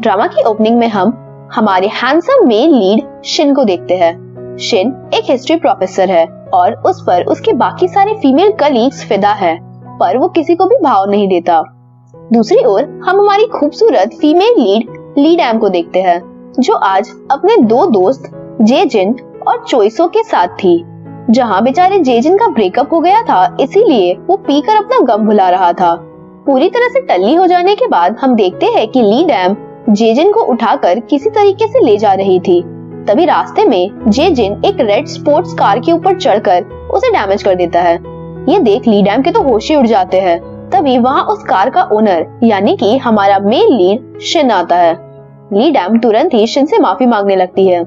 Drama की opening में हम हमारे हैंडसम मेन लीड शिन को देखते हैं। शिन एक हिस्ट्री प्रोफेसर है और उस पर उसके बाकी सारे फीमेल कलीग्स फिदा है, पर वो किसी को भी भाव नहीं देता। दूसरी ओर हम हमारी खूबसूरत फीमेल लीड एम को देखते हैं, जो आज अपने दो दोस्त जेजिन और चोइसो के साथ थी। जहाँ बेचारे जेजिन का ब्रेकअप हो गया था, इसीलिए वो पीकर अपना गम भुला रहा था। पूरी तरह से टल्ली हो जाने के बाद हम देखते हैं कि लीड एम जेजिन को उठाकर किसी तरीके से ले जा रही थी। तभी रास्ते में जेजिन एक रेड स्पोर्ट्स कार के ऊपर चढ़कर उसे डैमेज कर देता है। ये देख लीड एम के तो होश ही उड़ जाते हैं। तभी वहाँ उस कार का ओनर यानी कि हमारा मेन लीड शिन आता है। लीड एम तुरंत ही शिन से माफी मांगने लगती है।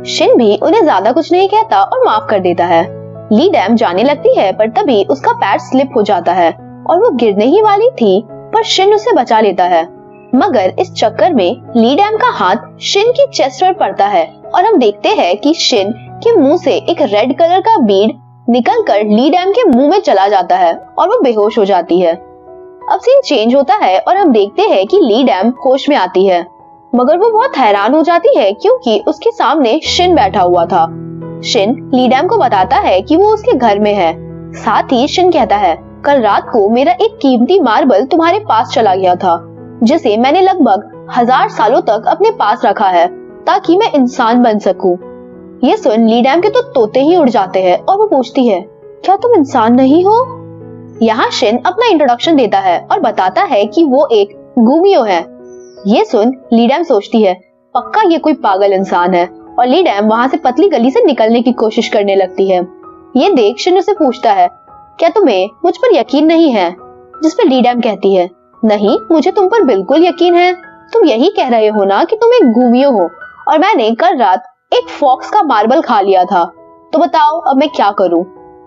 शिन भी उन्हें ज्यादा कुछ नहीं कहता और माफ कर देता है। लीड एम जाने लगती है, पर तभी उसका पैर स्लिप हो जाता है और वो गिरने ही वाली थी, पर शिन उसे बचा लेता है। मगर इस चक्कर में लीड एम का हाथ शिन की चेस्ट पर पड़ता है और हम देखते हैं कि शिन के मुंह से एक रेड कलर का बीड निकलकर लीड एम के मुंह में चला जाता है और वो बेहोश हो जाती है। अब सीन चेंज होता है और हम देखते हैं कि लीड एम होश में आती है, मगर वो बहुत हैरान हो जाती है क्योंकि उसके सामने शिन बैठा हुआ था। शिन लीड एम को बताता है कि वो उसके घर में है। साथ ही शिन कहता है, कल रात को मेरा एक कीमती मार्बल तुम्हारे पास चला गया था, जिसे मैंने लगभग 1000 सालों तक अपने पास रखा है ताकि मैं इंसान बन सकूं। ये सुन लीड एम के तो तोते ही उड़ जाते हैं और वो पूछती है, क्या तुम इंसान नहीं हो? यहाँ शिन अपना इंट्रोडक्शन देता है और बताता है कि वो एक गुमियो है। ये सुन लीड एम सोचती है, पक्का ये कोई पागल इंसान है, और लीड एम वहाँ से पतली गली से निकलने की कोशिश करने लगती है। ये देख शिन उसे पूछता है, क्या तुम्हें मुझ पर यकीन नहीं है? जिस पर लीड एम कहती है, नहीं, मुझे तुम पर बिल्कुल यकीन है। तुम यही कह रहे हो ना कि तुम एक गुमियो हो और मैंने कल रात एक फॉक्स का मार्बल खा लिया था। तो बताओ अब मैं क्या करूं?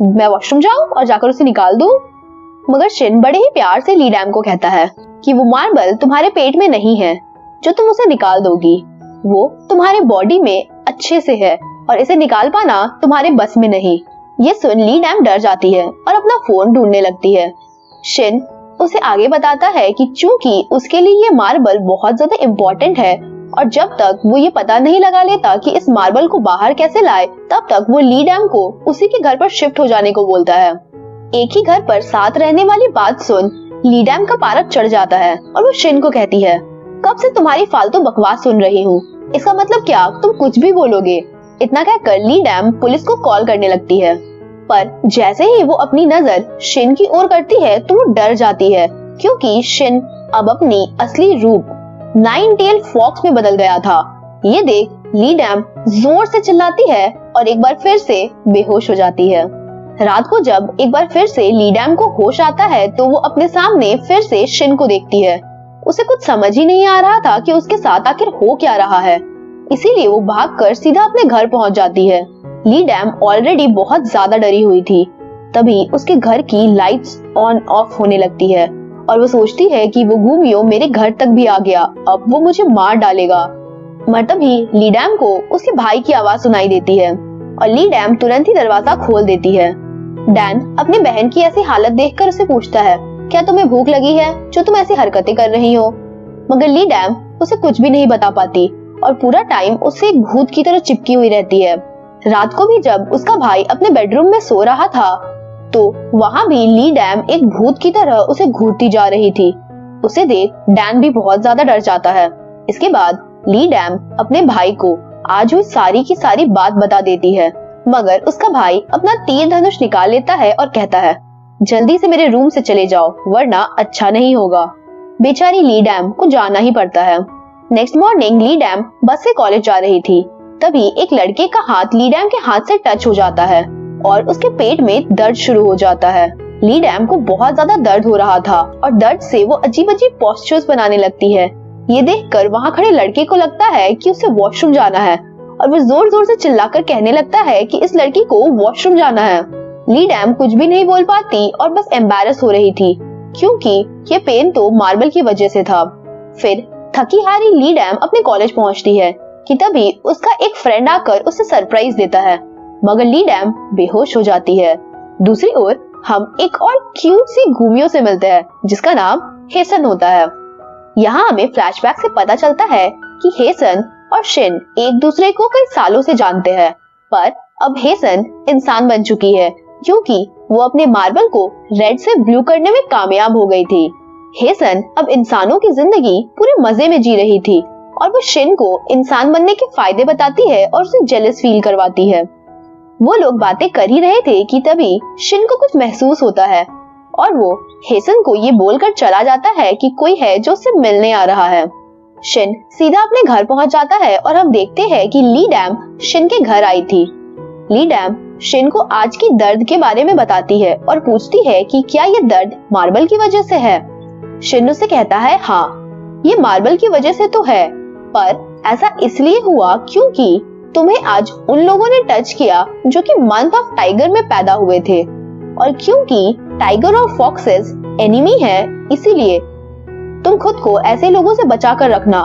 मैं वॉशरूम जाऊं और जाकर उसे निकाल दूं? मगर शिन बड़े ही प्यार से लीड एम को कहता है कि वो मार्बल तुम्हारे पेट में नहीं है जो तुम उसे निकाल दोगी, वो तुम्हारे बॉडी में अच्छे से है और इसे निकाल पाना तुम्हारे बस में नहीं। ये सुन लीड एम डर जाती है और अपना फोन ढूंढने लगती है। शिन उसे आगे बताता है कि चूंकि उसके लिए ये मार्बल बहुत ज्यादा इम्पोर्टेंट है और जब तक वो ये पता नहीं लगा लेता कि इस मार्बल को बाहर कैसे लाए, तब तक वो लीड एम को उसी के घर पर शिफ्ट हो जाने को बोलता है। एक ही घर पर साथ रहने वाली बात सुन लीड एम का पारा चढ़ जाता है और वो शिन को कहती है, कब से तुम्हारी फालतू बकवास सुन रही हूँ, इसका मतलब क्या तुम कुछ भी बोलोगे? इतना कहकर लीड एम पुलिस को कॉल करने लगती है, पर जैसे ही वो अपनी नजर शिन की ओर करती है तो वो डर जाती है क्योंकि शिन अब अपनी असली रूप 9 टेल फॉक्स में बदल गया था। ये देख लीड एम जोर से चिल्लाती है और एक बार फिर से बेहोश हो जाती है। रात को जब एक बार फिर से लीड एम को होश आता है तो वो अपने सामने फिर से शिन को देखती है। उसे कुछ समझ ही नहीं आ रहा था कि उसके साथ आखिर हो क्या रहा है, इसीलिए वो भागकर सीधा अपने घर पहुंच जाती है। लीड एम ऑलरेडी बहुत ज्यादा डरी हुई थी। तभी उसके घर की लाइट्स ऑन ऑफ होने लगती है और वो सोचती है कि वो गुमियो मेरे घर तक भी आ गया, अब वो मुझे मार डालेगा। मगर तभी लीड एम को उसके भाई की आवाज सुनाई देती है और लीड एम तुरंत ही दरवाजा खोल देती है। डैन अपनी बहन की ऐसी हालत देखकर उसे पूछता है, क्या तुम्हें भूख लगी है जो तुम ऐसी हरकतें कर रही हो? मगर लीड एम उसे कुछ भी नहीं बता पाती और पूरा टाइम उससे एक भूत की तरह चिपकी हुई रहती है। रात को भी जब उसका भाई अपने बेडरूम में सो रहा था तो वहाँ भी लीड एम एक भूत की तरह उसे घूरती जा रही थी। उसे देख डैन भी बहुत ज्यादा डर जाता है। इसके बाद लीड एम अपने भाई को आज हुई सारी की सारी बात बता देती है, मगर उसका भाई अपना तीर धनुष निकाल लेता है और कहता है, जल्दी से मेरे रूम से चले जाओ वरना अच्छा नहीं होगा। बेचारी लीड एम को जाना ही पड़ता है। नेक्स्ट मॉर्निंग लीड एम बस से कॉलेज जा रही थी। तभी एक लड़के का हाथ लीड एम के हाथ से टच हो जाता है और उसके पेट में दर्द शुरू हो जाता है। लीड एम को बहुत ज्यादा दर्द हो रहा था और दर्द से वो अजीब अजीब पोस्चर्स बनाने लगती है। ये देखकर वहाँ खड़े लड़के को लगता है कि उसे वॉशरूम जाना है और वो जोर जोर से चिल्लाकर कहने लगता है कि इस लड़की को वॉशरूम जाना है। लीड एम कुछ भी नहीं बोल पाती और बस एम्बैरस हो रही थी क्योंकि ये पेन तो मार्बल की वजह से था। फिर थकी हारी लीड एम अपने कॉलेज पहुंचती है कि तभी उसका एक फ्रेंड आकर उसे सरप्राइज देता है, मगर लीड एम बेहोश हो जाती है। दूसरी ओर हम एक और क्यूट सी गुमियो से मिलते हैं जिसका नाम हेसन होता है। यहाँ हमें फ्लैशबैक से पता चलता है कि हेसन और शिन एक दूसरे को कई सालों से जानते हैं, पर अब हेसन इंसान बन चुकी है क्योंकि वो अपने मार्बल को रेड से ब्लू करने में कामयाब हो गई थी। हेसन अब इंसानों की जिंदगी पूरे मजे में जी रही थी और वो शिन को इंसान बनने के फायदे बताती है और उसे जेलस फील करवाती है। वो लोग बातें कर ही रहे थे कि तभी शिन को कुछ महसूस होता है और वो हेसन को ये बोलकर चला जाता है कि कोई है जो उससे मिलने आ रहा है। शिन सीधा अपने घर पहुंच जाता है और हम देखते हैं कि ली डैम शिन के घर आई थी। ली डैम शिन को आज की दर्द के बारे में बताती है और पूछती है कि क्या ये दर्द मार्बल की वजह से है। शिन उससे कहता है हाँ, ये मार्बल की वजह से तो है, पर ऐसा इसलिए हुआ क्योंकि तुम्हें आज उन लोगों ने टच किया जो कि मंथ ऑफ टाइगर में पैदा हुए थे, और क्योंकि टाइगर और फॉक्सेस एनिमी है इसीलिए तुम खुद को ऐसे लोगों से बचा कर रखना,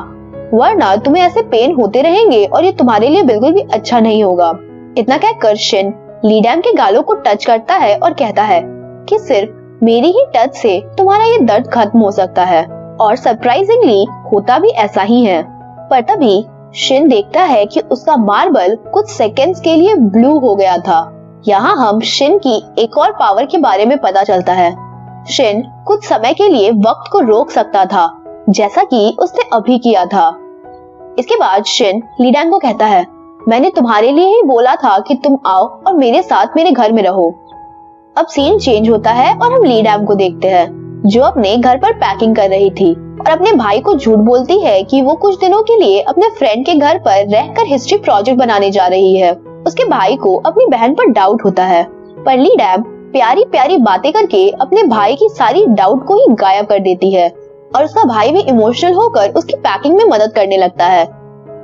वरना तुम्हें ऐसे पेन होते रहेंगे और ये तुम्हारे लिए बिल्कुल भी अच्छा नहीं होगा। इतना कहकर शिन ली डैम के गालों को टच करता है और कहता है कि सिर्फ मेरी ही टच से तुम्हारा ये दर्द खत्म हो सकता है, और सरप्राइजिंगली होता भी ऐसा ही है। पर तभी शिन देखता है कि उसका मार्बल कुछ सेकंड्स के लिए ब्लू हो गया था। यहाँ हम शिन की एक और पावर के बारे में पता चलता है। शिन कुछ समय के लिए वक्त को रोक सकता था, जैसा कि उसने अभी किया था। इसके बाद शिन ली डैम को कहता है, मैंने तुम्हारे लिए ही बोला था कि तुम आओ और मेरे साथ मेरे घर में रहो। अब सीन चेंज होता है और हम ली डैम को देखते हैं जो अपने घर पर पैकिंग कर रही थी और अपने भाई को झूठ बोलती है कि वो कुछ दिनों के लिए अपने फ्रेंड के घर पर रहकर हिस्ट्री प्रोजेक्ट बनाने जा रही है। उसके भाई को अपनी बहन पर डाउट होता है, पर ली डैम प्यारी प्यारी बातें करके अपने भाई की सारी डाउट को ही गायब कर देती है और उसका भाई भी इमोशनल होकर उसकी पैकिंग में मदद करने लगता है।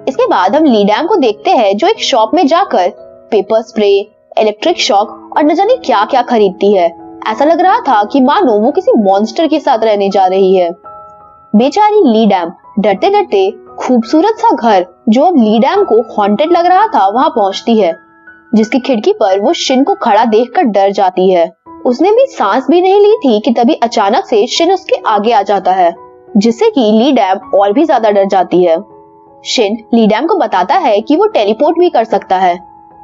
इसके बाद हम ली डैम को देखते हैं जो एक शॉप में जाकर पेपर स्प्रे, इलेक्ट्रिक शॉक और न जाने क्या क्या खरीदती है। ऐसा लग रहा था कि मानो वो किसी मॉन्स्टर के साथ रहने जा रही है। बेचारी ली डैम डरते डरते खूबसूरत सा घर जो अब ली डैम को हॉन्टेड लग रहा था वहां पहुंचती है, जिसकी खिड़की पर वो शिन को खड़ा देखकर डर जाती है। उसने भी सांस भी नहीं ली थी कि तभी अचानक से शिन उसके आगे आ जाता है, जिससे कि ली डैम और भी ज्यादा डर जाती है। शिन ली डैम को बताता है कि वो टेलीपोर्ट भी कर सकता है।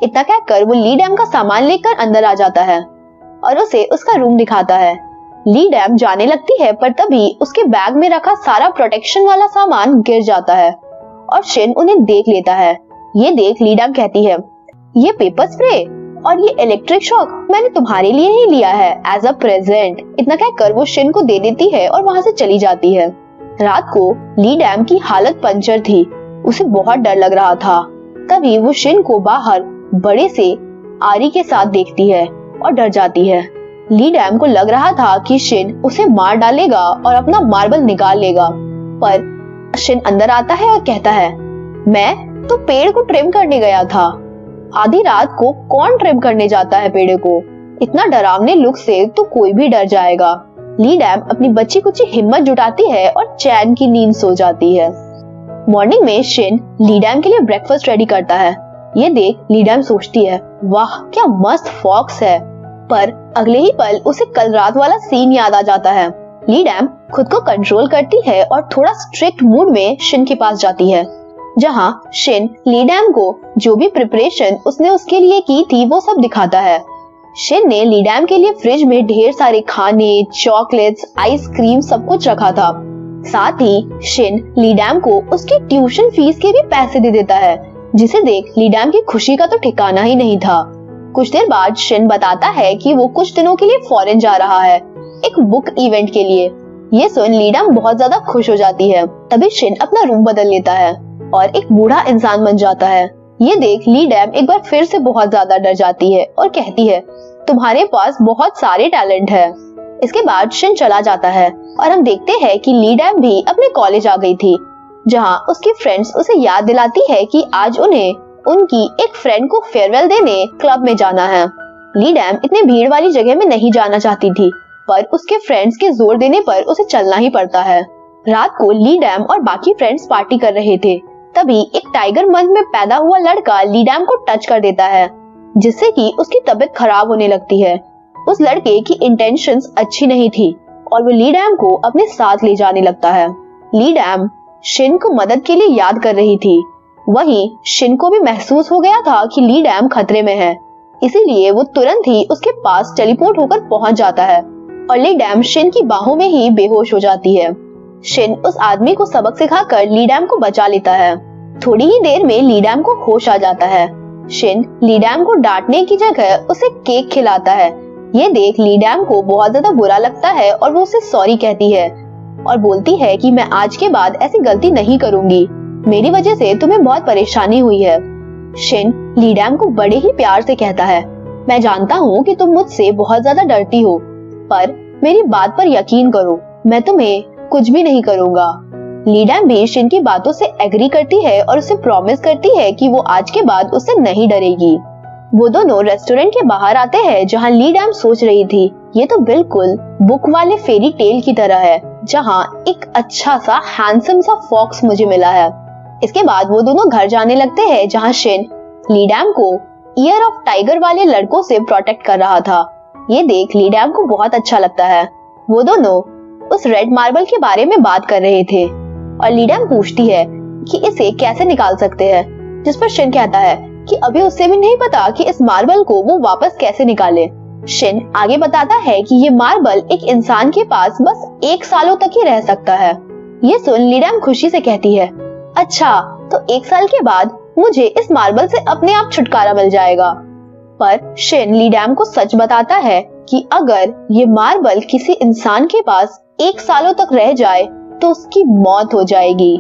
इतना कहकर वो ली डैम का सामान लेकर अंदर आ जाता है और उसे उसका रूम दिखाता है। ली डैम जाने लगती है, पर तभी उसके बैग में रखा सारा प्रोटेक्शन वाला सामान गिर जाता है और शिन उन्हें देख लेता है। ये देख ली डैम कहती है, ये पेपर स्प्रे और ये इलेक्ट्रिक शॉक मैंने तुम्हारे लिए ही लिया है एज अ प्रेजेंट। इतना कहकर वो शिन को दे देती है और वहां से चली जाती है। रात को ली डैम की हालत पंचर थी, उसे बहुत डर लग रहा था। तभी वो शिन को बाहर बड़े से आरी के साथ देखती है और डर जाती है। ली डैम को लग रहा था कि शिन उसे मार डालेगा और अपना मार्बल निकाल लेगा, पर शिन अंदर आता है और कहता है, मैं तो पेड़ को ट्रिम करने गया था। आधी रात को कौन ट्रिम करने जाता है पेड़ को? इतना डरावने लुक से तो कोई भी डर जाएगा। ली डैम अपनी बच्ची कुछ हिम्मत जुटाती है और चैन की नींद सो जाती है। मॉर्निंग में शिन ली डैम के लिए ब्रेकफास्ट रेडी करता है। ये देख ली डैम सोचती है, वाह क्या मस्त फॉक्स है, पर अगले ही पल उसे कल रात वाला सीन याद आ जाता है। ली डैम खुद को कंट्रोल करती है और थोड़ा स्ट्रिक्ट मूड में शिन के पास जाती है, जहां शिन ली डैम को जो भी प्रिपरेशन उसने उसके लिए की थी वो सब दिखाता है। शिन ने ली डैम के लिए फ्रिज में ढेर सारे खाने, चॉकलेट्स, आइसक्रीम सब कुछ रखा था। साथ ही शिन ली डैम को उसकी ट्यूशन फीस के भी पैसे दे देता है, जिसे देख ली डैम की खुशी का तो ठिकाना ही नहीं था। कुछ देर बाद शिन बताता है कि वो कुछ दिनों के लिए फॉरेन जा रहा है, एक बुक इवेंट के लिए। ये सुन ली डैम बहुत ज्यादा खुश हो जाती है। तभी शिन अपना रूम बदल लेता है और एक बूढ़ा इंसान बन जाता है। ये देख ली डैम एक बार फिर से बहुत ज्यादा डर जाती है और कहती है, तुम्हारे पास बहुत सारे टैलेंट है। इसके बाद शिन चला जाता है और हम देखते हैं कि ली डैम भी अपने कॉलेज आ गई थी, जहां उसकी फ्रेंड्स उसे याद दिलाती है कि आज उन्हें उनकी एक फ्रेंड को फेयरवेल देने क्लब में जाना है। ली डैम इतने भीड़ वाली जगह में नहीं जाना चाहती थी, पर उसके फ्रेंड्स के जोर देने पर उसे चलना ही पड़ता है। रात को ली डैम और बाकी फ्रेंड्स पार्टी कर रहे थे। तभी एक टाइगर मंथ में पैदा हुआ लड़का ली डैम को टच कर देता है, जिससे कि उसकी तबीयत खराब होने लगती है। उस लड़के की इंटेंशंस अच्छी नहीं थी और वो ली डैम को अपने साथ ले जाने लगता है। ली डैम शिन को मदद के लिए याद कर रही थी। वहीं शिन को भी महसूस हो गया था कि ली डैम खतरे में है, इसीलिए वो तुरंत ही उसके पास टेलीपोर्ट होकर पहुंच जाता है और ली डैम शिन की बाहों में ही बेहोश हो जाती है। शिन उस आदमी को सबक सिखाकर ली डैम को बचा लेता है। थोड़ी ही देर में ली डैम को होश आ जाता है। शिन ली डैम को डांटने की जगह उसे केक खिलाता है। ये देख ली डैम को बहुत ज्यादा बुरा लगता है और वो उसे सॉरी कहती है और बोलती है कि मैं आज के बाद ऐसी गलती नहीं करूंगी, मेरी वजह से तुम्हें बहुत परेशानी हुई है। शिन ली डैम को बड़े ही प्यार से कहता है, मैं जानता हूँ कि तुम मुझसे बहुत ज्यादा डरती हो, पर मेरी बात पर यकीन करो, मैं तुम्हें कुछ भी नहीं करूंगा। ली डैम भी शिन की बातों से एग्री करती है और उसे प्रॉमिस करती है कि वो आज के बाद उससे नहीं डरेगी। वो दोनों रेस्टोरेंट के बाहर आते हैं जहाँ ली डैम सोच रही थी, ये तो बिल्कुल बुक वाले फेरी टेल की तरह है, जहाँ एक अच्छा सा हैंडसम सा फॉक्स मुझे मिला है। इसके बाद वो दोनों घर जाने लगते हैं जहाँ शिन ली डैम को ईयर ऑफ टाइगर वाले लड़कों से प्रोटेक्ट कर रहा था। ये देख ली डैम को बहुत अच्छा लगता है। वो दोनों उस रेड मार्बल के बारे में बात कर रहे थे और ली डैम पूछती है कि इसे कैसे निकाल सकते हैं, जिस पर शिन कहता है कि अभी उसे भी नहीं पता कि इस मार्बल को वो वापस कैसे निकाले। शिन आगे बताता है कि ये मार्बल एक इंसान के पास बस 1 सालों तक ही रह सकता है। ये सुन ली डैम खुशी से कहती है, अच्छा तो 1 साल के बाद मुझे इस मार्बल से अपने आप छुटकारा मिल जाएगा। पर शिन ली डैम को सच बताता है कि अगर ये मार्बल किसी इंसान के पास 1 सालों तक रह जाए तो उसकी मौत हो जाएगी।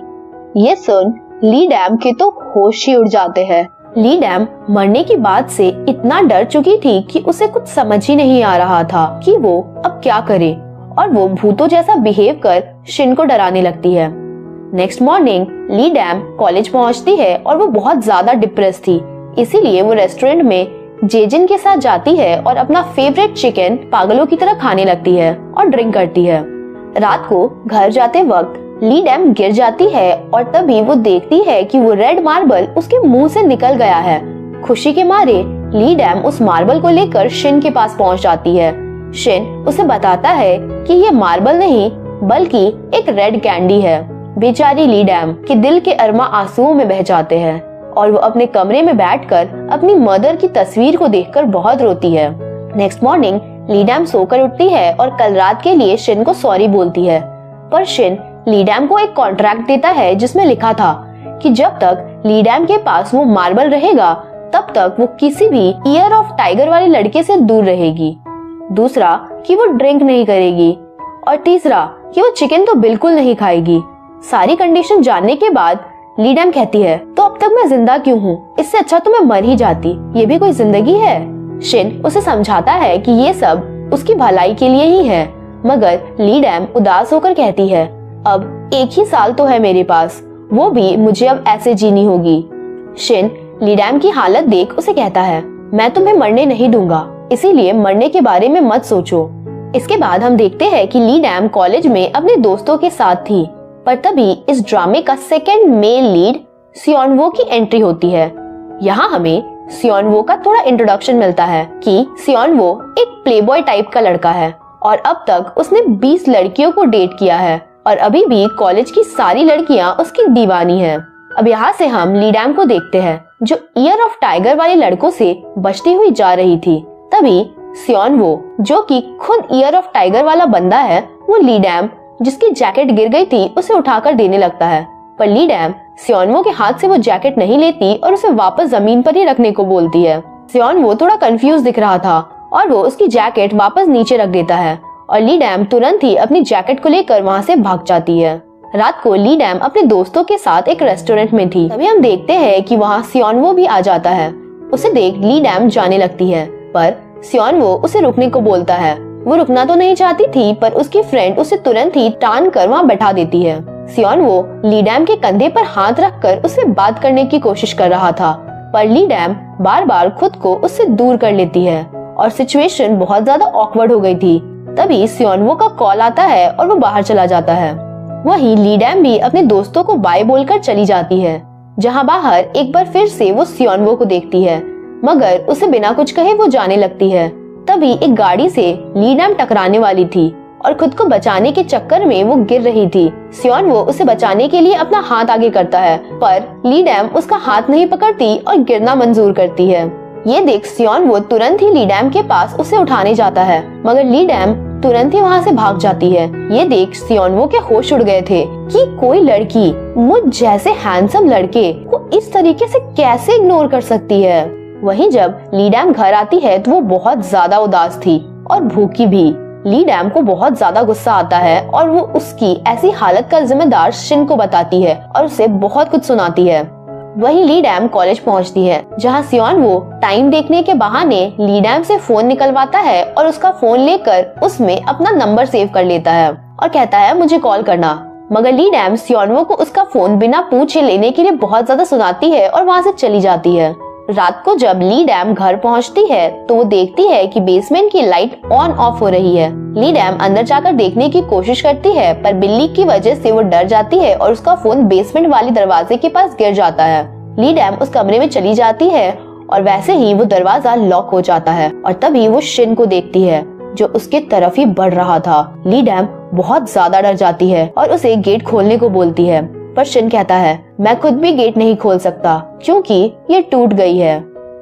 ये सुन ली डैम के तो होश ही उड़ जाते हैं। ली डैम मरने की बात से इतना डर चुकी थी कि उसे कुछ समझ ही नहीं आ रहा था कि वो अब क्या करे, और वो भूतों जैसा बिहेव कर शिन को डराने लगती है। नेक्स्ट मॉर्निंग ली डैम कॉलेज पहुंचती है और वो बहुत ज्यादा डिप्रेस थी, इसीलिए वो रेस्टोरेंट में जेजिन के साथ जाती है और अपना फेवरेट चिकन पागलों की तरह खाने लगती है और ड्रिंक करती है। रात को घर जाते वक्त ली डैम गिर जाती है और तभी वो देखती है कि वो रेड मार्बल उसके मुंह से निकल गया है। खुशी के मारे ली डैम उस मार्बल को लेकर शिन के पास पहुंच जाती है। शिन उसे बताता है कि ये मार्बल नहीं बल्कि एक रेड कैंडी है। बेचारी ली डैम के दिल के अरमा आंसुओं में बह जाते हैं और वो अपने कमरे में बैठकर अपनी मदर की तस्वीर को देखकर बहुत रोती है। नेक्स्ट मॉर्निंग ली डैम सोकर उठती है और कल रात के लिए शिन को सॉरी बोलती है, पर शिन ली डैम को एक कॉन्ट्रैक्ट देता है जिसमें लिखा था कि जब तक ली डैम के पास वो मार्बल रहेगा तब तक वो किसी भी ईयर ऑफ टाइगर वाले लड़के से दूर रहेगी। दूसरा कि वो ड्रिंक नहीं करेगी और तीसरा कि वो चिकन तो बिल्कुल नहीं खाएगी। सारी कंडीशन जानने के बाद ली डैम कहती है, तो अब तक मैं जिंदा क्यों हूँ, इससे अच्छा तो मैं मर ही जाती, ये भी कोई जिंदगी है। शिन उसे समझाता है कि ये सब उसकी भलाई के लिए ही है, मगर ली डैम उदास होकर कहती है, अब 1 ही साल तो है मेरे पास, वो भी मुझे अब ऐसे जीनी होगी। शिन ली डैम की हालत देख उसे कहता है, मैं तुम्हें मरने नहीं दूंगा, इसीलिए मरने के बारे में मत सोचो। इसके बाद हम देखते हैं कि ली डैम कॉलेज में अपने दोस्तों के साथ थी, पर तभी इस ड्रामे का सेकंड मेल लीड सियोनवो की एंट्री होती है। यहाँ हमें सियोनवो का थोड़ा इंट्रोडक्शन मिलता है कि सियोनवो एक प्लेबॉय टाइप का लड़का है और अब तक उसने 20 लड़कियों को डेट किया है और अभी भी कॉलेज की सारी लड़कियां उसकी दीवानी है। अब यहाँ से हम ली डैम को देखते हैं जो ईयर ऑफ टाइगर वाले लड़कों से बचती हुई जा रही थी। तभी सियोनवो जो कि खुद ईयर ऑफ टाइगर वाला बंदा है, वो ली डैम जिसकी जैकेट गिर गई थी उसे उठाकर देने लगता है, पर ली डैम सियोनवो के हाथ से वो जैकेट नहीं लेती और उसे वापस जमीन पर ही रखने को बोलती है। सियोनवो थोड़ा कंफ्यूज दिख रहा था और वो उसकी जैकेट वापस नीचे रख देता है और ली डैम तुरंत ही अपनी जैकेट को लेकर वहाँ से भाग जाती है। रात को ली डैम अपने दोस्तों के साथ एक रेस्टोरेंट में थी। तभी हम देखते हैं कि वहाँ सियोनवो भी आ जाता है। उसे देख ली डैम जाने लगती है, पर सियोनवो उसे रुकने को बोलता है। वो रुकना तो नहीं चाहती थी, पर उसकी फ्रेंड उसे तुरंत ही टान कर वहाँ बैठा देती है। सियोनवो ली डैम के कंधे पर हाथ रखकर उससे बात करने की कोशिश कर रहा था, पर ली डैम बार बार खुद को उससे दूर कर लेती है और सिचुएशन बहुत ज्यादा ऑकवर्ड हो गई थी। तभी सियोनवो का कॉल आता है और वो बाहर चला जाता है। वहीं ली डैम भी अपने दोस्तों को बाय बोलकर चली जाती है। जहाँ बाहर एक बार फिर से वो सियोनवो को देखती है, मगर उसे बिना कुछ कहे वो जाने लगती है। तभी एक गाड़ी से ली डैम टकराने वाली थी और खुद को बचाने के चक्कर में वो गिर रही थी। सियोन वो उसे बचाने के लिए अपना हाथ आगे करता है, पर ली डैम उसका हाथ नहीं पकड़ती और गिरना मंजूर करती है। ये देख सियोन वो तुरंत ही ली डैम के पास उसे उठाने जाता है, मगर ली डैम तुरंत ही वहाँ से भाग जाती है। ये देख सियोन वो के होश उड़ गए थे कि कोई लड़की मुझ जैसे हैंडसम लड़के को इस तरीके से कैसे इग्नोर कर सकती है। वहीं जब ली डैम घर आती है तो वो बहुत ज्यादा उदास थी और भूखी भी। ली डैम को बहुत ज्यादा गुस्सा आता है और वो उसकी ऐसी हालत का जिम्मेदार शिन को बताती है और उसे बहुत कुछ सुनाती है। वहीं ली डैम कॉलेज पहुंचती है, जहां सियोन वो टाइम देखने के बहाने ली डैम से फोन निकलवाता है और उसका फोन लेकर उसमें अपना नंबर सेव कर लेता है और कहता है मुझे कॉल करना। मगर ली डैम सियोन को उसका फोन बिना पूछे लेने के लिए बहुत ज्यादा सुनाती है और वहाँ से चली जाती है। रात को जब ली डैम घर पहुंचती है तो वो देखती है कि बेसमेंट की लाइट ऑन ऑफ हो रही है। ली डैम अंदर जाकर देखने की कोशिश करती है, पर बिल्ली की वजह से वो डर जाती है और उसका फोन बेसमेंट वाले दरवाजे के पास गिर जाता है। ली डैम उस कमरे में चली जाती है और वैसे ही वो दरवाजा लॉक हो जाता है और तभी वो शिन को देखती है जो उसके तरफ ही बढ़ रहा था। ली डैम बहुत ज्यादा डर जाती है और उसे गेट खोलने को बोलती है, पर शिन कहता है मैं खुद भी गेट नहीं खोल सकता क्योंकि ये टूट गई है।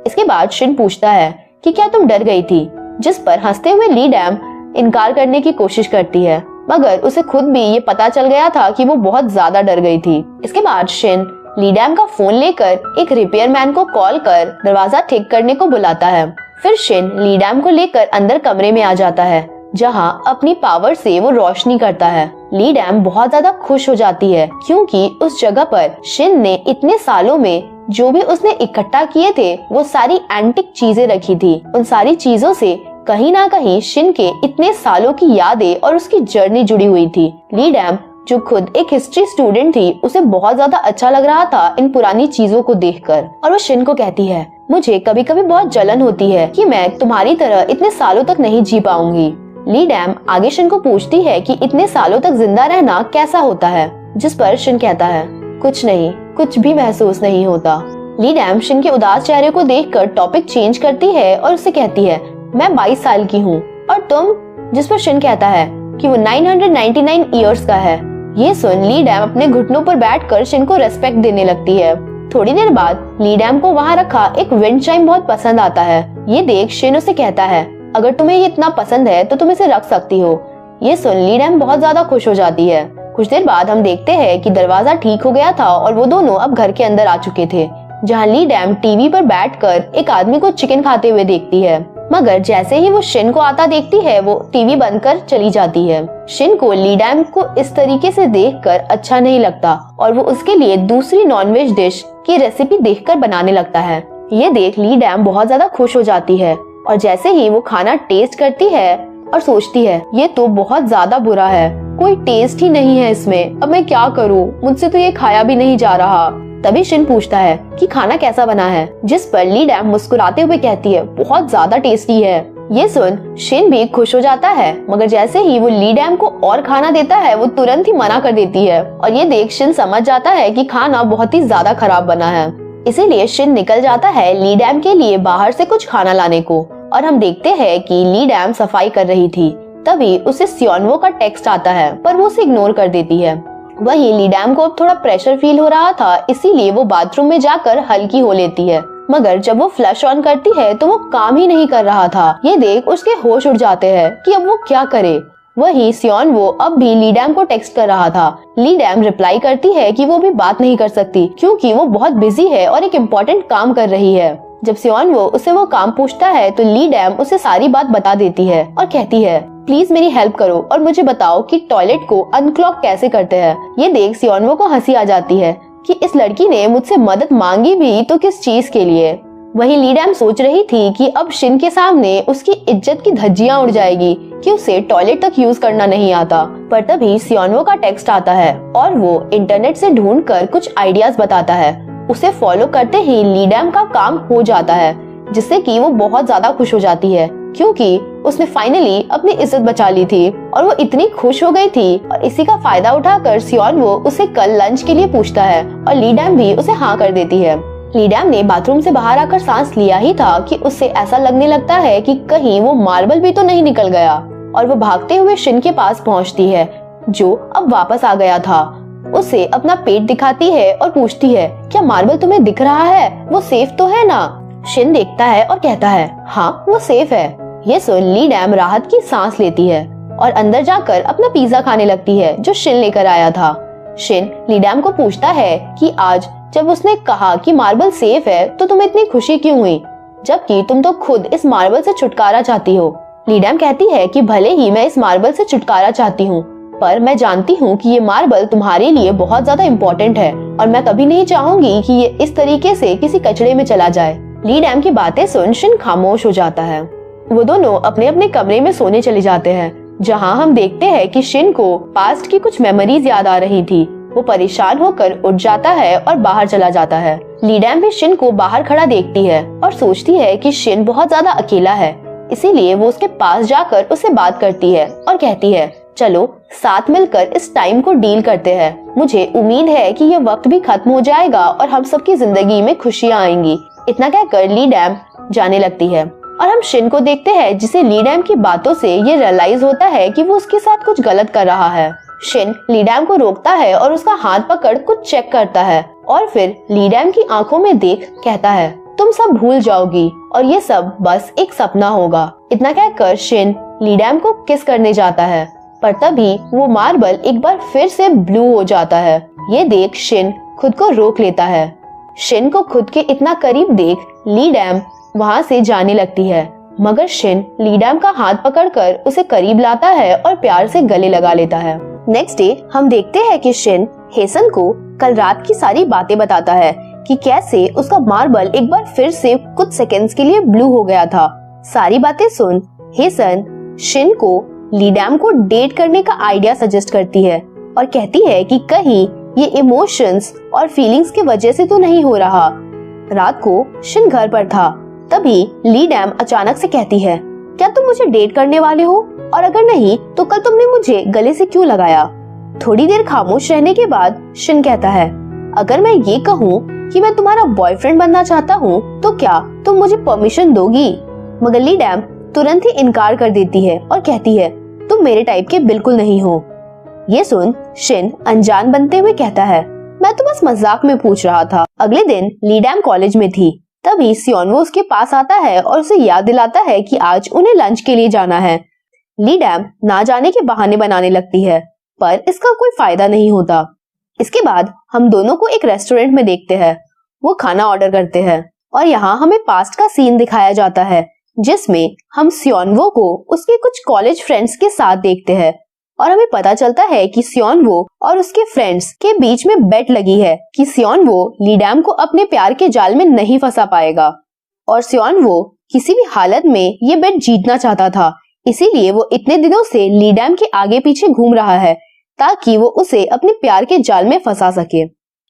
इसके बाद शिन पूछता है कि क्या तुम डर गई थी, जिस पर हंसते हुए ली डैम इनकार करने की कोशिश करती है, मगर उसे खुद भी ये पता चल गया था कि वो बहुत ज्यादा डर गई थी। इसके बाद शिन ली डैम का फोन लेकर एक रिपेयरमैन को कॉल कर दरवाजा ठीक करने को बुलाता है। फिर शिन ली डैम को लेकर अंदर कमरे में आ जाता है, जहां अपनी पावर से वो रोशनी करता है। ली डैम बहुत ज्यादा खुश हो जाती है क्योंकि उस जगह पर शिन ने इतने सालों में जो भी उसने इकट्ठा किए थे वो सारी एंटिक चीजें रखी थी। उन सारी चीजों से कहीं ना कहीं शिन के इतने सालों की यादें और उसकी जर्नी जुड़ी हुई थी। ली डैम जो खुद एक हिस्ट्री स्टूडेंट थी, उसे बहुत ज्यादा अच्छा लग रहा था इन पुरानी चीजों को देखकर, और वो शिन को कहती है मुझे कभी कभी बहुत जलन होती है कि मैं तुम्हारी तरह इतने सालों तक नहीं जी पाऊंगी। ली डैम आगे शिन को पूछती है कि इतने सालों तक जिंदा रहना कैसा होता है, जिस पर शिन कहता है कुछ नहीं, कुछ भी महसूस नहीं होता। ली डैम शिन के उदास चेहरे को देखकर टॉपिक चेंज करती है और उससे कहती है मैं 22 साल की हूँ और तुम, जिस पर शिन कहता है कि वो 999 ईयर्स का है। ये सुन ली डैम अपने घुटनों पर बैठकर शिन को रेस्पेक्ट देने लगती है। थोड़ी देर बाद ली डैम को वहाँ रखा एक विंड चाइम बहुत पसंद आता है। ये देख शिन उसे कहता है अगर तुम्हें ये इतना पसंद है तो तुम इसे रख सकती हो। ये सुन ली डैम बहुत ज्यादा खुश हो जाती है। कुछ देर बाद हम देखते हैं कि दरवाजा ठीक हो गया था और वो दोनों अब घर के अंदर आ चुके थे, जहाँ ली डैम टीवी पर बैठकर एक आदमी को चिकन खाते हुए देखती है, मगर जैसे ही वो शिन को आता देखती है वो टीवी बंद कर चली जाती है। शिन को ली डैम को इस तरीके से देखकर अच्छा नहीं लगता और वो उसके लिए दूसरी नॉनवेज डिश की रेसिपी देखकर बनाने लगता है। ये देख ली डैम बहुत ज्यादा खुश हो जाती है और जैसे ही वो खाना टेस्ट करती है और सोचती है ये तो बहुत ज्यादा बुरा है, कोई टेस्ट ही नहीं है इसमें, अब मैं क्या करूँ, मुझसे तो ये खाया भी नहीं जा रहा। तभी शिन पूछता है कि खाना कैसा बना है, जिस पर ली डैम मुस्कुराते हुए कहती है बहुत ज्यादा टेस्टी है। ये सुन शिन भी खुश हो जाता है, मगर जैसे ही वो ली डैम को और खाना देता है वो तुरंत ही मना कर देती है और ये देख शिन समझ जाता है कि खाना बहुत ही ज्यादा खराब बना है। इसीलिए शिन निकल जाता है ली डैम के लिए बाहर से कुछ खाना लाने को, और हम देखते हैं कि ली डैम सफाई कर रही थी। तभी उसे सियोनवो का टेक्स्ट आता है, पर वो उसे इग्नोर कर देती है। वहीं ली डैम को अब थोड़ा प्रेशर फील हो रहा था, इसीलिए वो बाथरूम में जाकर हल्की हो लेती है, मगर जब वो फ्लश ऑन करती है तो वो काम ही नहीं कर रहा था। ये देख उसके होश उड़ जाते हैं कि अब वो क्या करे। वहीं सियोनवो अब भी ली डैम को टेक्स्ट कर रहा था। ली डैम रिप्लाई करती है कि वो भी बात नहीं कर सकती क्योंकि वो बहुत बिजी है और एक इम्पोर्टेंट काम कर रही है। जब सियोनवो उसे वो काम पूछता है तो ली डैम उसे सारी बात बता देती है और कहती है प्लीज मेरी हेल्प करो और मुझे बताओ कि टॉयलेट को अनक्लॉग कैसे करते हैं। ये देख सियोनवो को हंसी आ जाती है कि इस लड़की ने मुझसे मदद मांगी भी तो किस चीज के लिए। वहीं ली डैम सोच रही थी कि अब शिन के सामने उसकी इज्जत की धज्जियां उड़ जाएगी कि उसे टॉयलेट तक यूज करना नहीं आता, पर तभी सियोनवो का टेक्स्ट आता है और वो इंटरनेट से ढूंढकर कुछ आइडियाज बताता है। उसे फॉलो करते ही ली डैम का काम हो जाता है, जिससे कि वो बहुत ज्यादा खुश हो जाती है क्योंकि उसने फाइनली अपनी इज्जत बचा ली थी और वो इतनी खुश हो गई थी। और इसी का फायदा उठाकर सियोनवो उसे कल लंच के लिए पूछता है और ली डैम भी उसे हाँ कर देती है। ली डैम ने बाथरूम से बाहर आकर सांस लिया ही था कि उससे ऐसा लगने लगता है कि कहीं वो मार्बल भी तो नहीं निकल गया। और वो भागते हुए शिन के पास पहुंचती है, जो अब वापस आ गया था। उसे अपना पेट दिखाती है और पूछती है, क्या मार्बल तुम्हें दिख रहा है? वो सेफ तो है ना? शिन देखता है और कहता है, हाँ वो सेफ है। ये सुन ली डैम राहत की सांस लेती है और अंदर जाकर अपना पिज्जा खाने लगती है जो शिन लेकर आया था। शिन ली डैम को पूछता है कि आज जब उसने कहा कि मार्बल सेफ है तो तुम्हें इतनी खुशी क्यों हुई, जबकि तुम तो खुद इस मार्बल से छुटकारा चाहती हो। ली डैम कहती है कि भले ही मैं इस मार्बल से छुटकारा चाहती हूँ, पर मैं जानती हूँ कि ये मार्बल तुम्हारे लिए बहुत ज्यादा इम्पोर्टेंट है और मैं कभी नहीं चाहूंगी कि ये इस तरीके से किसी कचड़े में चला जाए। ली डैम की बातें सुन शिन खामोश हो जाता है। वो दोनों अपने अपने कमरे में सोने चले जाते हैं, जहाँ हम देखते हैं कि शिन को पास्ट की कुछ मेमोरीज याद आ रही थी। वो परेशान होकर उठ जाता है और बाहर चला जाता है। ली डैम भी शिन को बाहर खड़ा देखती है और सोचती है कि शिन बहुत ज्यादा अकेला है, इसीलिए वो उसके पास जाकर उससे बात करती है और कहती है, चलो साथ मिलकर इस टाइम को डील करते हैं। मुझे उम्मीद है कि ये वक्त भी खत्म हो जाएगा और हम सबकी जिंदगी में खुशियाँ आएंगी। इतना कहकर ली डैम जाने लगती है और हम शिन को देखते हैं, जिसे ली डैम की बातों से ये रियलाइज होता है कि वो उसके साथ कुछ गलत कर रहा है। शिन ली डैम को रोकता है और उसका हाथ पकड़ कुछ चेक करता है और फिर ली डैम की आंखों में देख कहता है, तुम सब भूल जाओगी और ये सब बस एक सपना होगा। इतना कहकर शिन ली डैम को किस करने जाता है, पर तभी वो मार्बल एक बार फिर से ब्लू हो जाता है। ये देख शिन खुद को रोक लेता है। शिन को खुद के इतना करीब देख ली डैम वहाँ से जाने लगती है, मगर शिन ली डैम का हाथ पकड़कर उसे करीब लाता है और प्यार से गले लगा लेता है। नेक्स्ट डे हम देखते हैं कि शिन हेसन को कल रात की सारी बातें बताता है कि कैसे उसका मार्बल एक बार फिर से कुछ सेकंड्स के लिए ब्लू हो गया था। सारी बातें सुन हेसन शिन को ली डैम को डेट करने का आइडिया सजेस्ट करती है और कहती है कि कहीं ये इमोशंस और फीलिंग्स की वजह से तो नहीं हो रहा। रात को शिन घर पर था, तभी ली डैम अचानक से कहती है, क्या तुम मुझे डेट करने वाले हो? और अगर नहीं तो कल तुमने मुझे गले से क्यों लगाया? थोड़ी देर खामोश रहने के बाद शिन कहता है, अगर मैं ये कहूँ कि मैं तुम्हारा बॉयफ्रेंड बनना चाहता हूँ तो क्या तुम मुझे परमिशन दोगी? मगर ली डैम तुरंत ही इनकार कर देती है और कहती है, तुम मेरे टाइप के बिल्कुल नहीं हो। ये सुन शिन अनजान बनते हुए कहता है, मैं तो बस मजाक में पूछ रहा था। अगले दिन ली डैम कॉलेज में थी, तभी सियोनवो उसके पास आता है और उसे याद दिलाता है कि आज उन्हें लंच के लिए जाना है। ली डैम ना जाने के बहाने बनाने लगती है, पर इसका कोई फायदा नहीं होता। इसके बाद हम दोनों को एक रेस्टोरेंट में देखते हैं। वो खाना ऑर्डर करते हैं और यहाँ हमें पास्ट का सीन दिखाया जाता है, जिसमें हम सियोनवो को उसके कुछ कॉलेज फ्रेंड्स के साथ देखते हैं और हमें पता चलता है कि सियोनवो और उसके फ्रेंड्स के बीच में बेट लगी है कि सियोनवो ली डैम को अपने प्यार के जाल में नहीं फंसा पाएगा और सियोनवो किसी भी हालत में ये बेट जीतना चाहता था। इसीलिए वो इतने दिनों से ली डैम के आगे पीछे घूम रहा है ताकि वो उसे अपने प्यार के जाल में फंसा सके।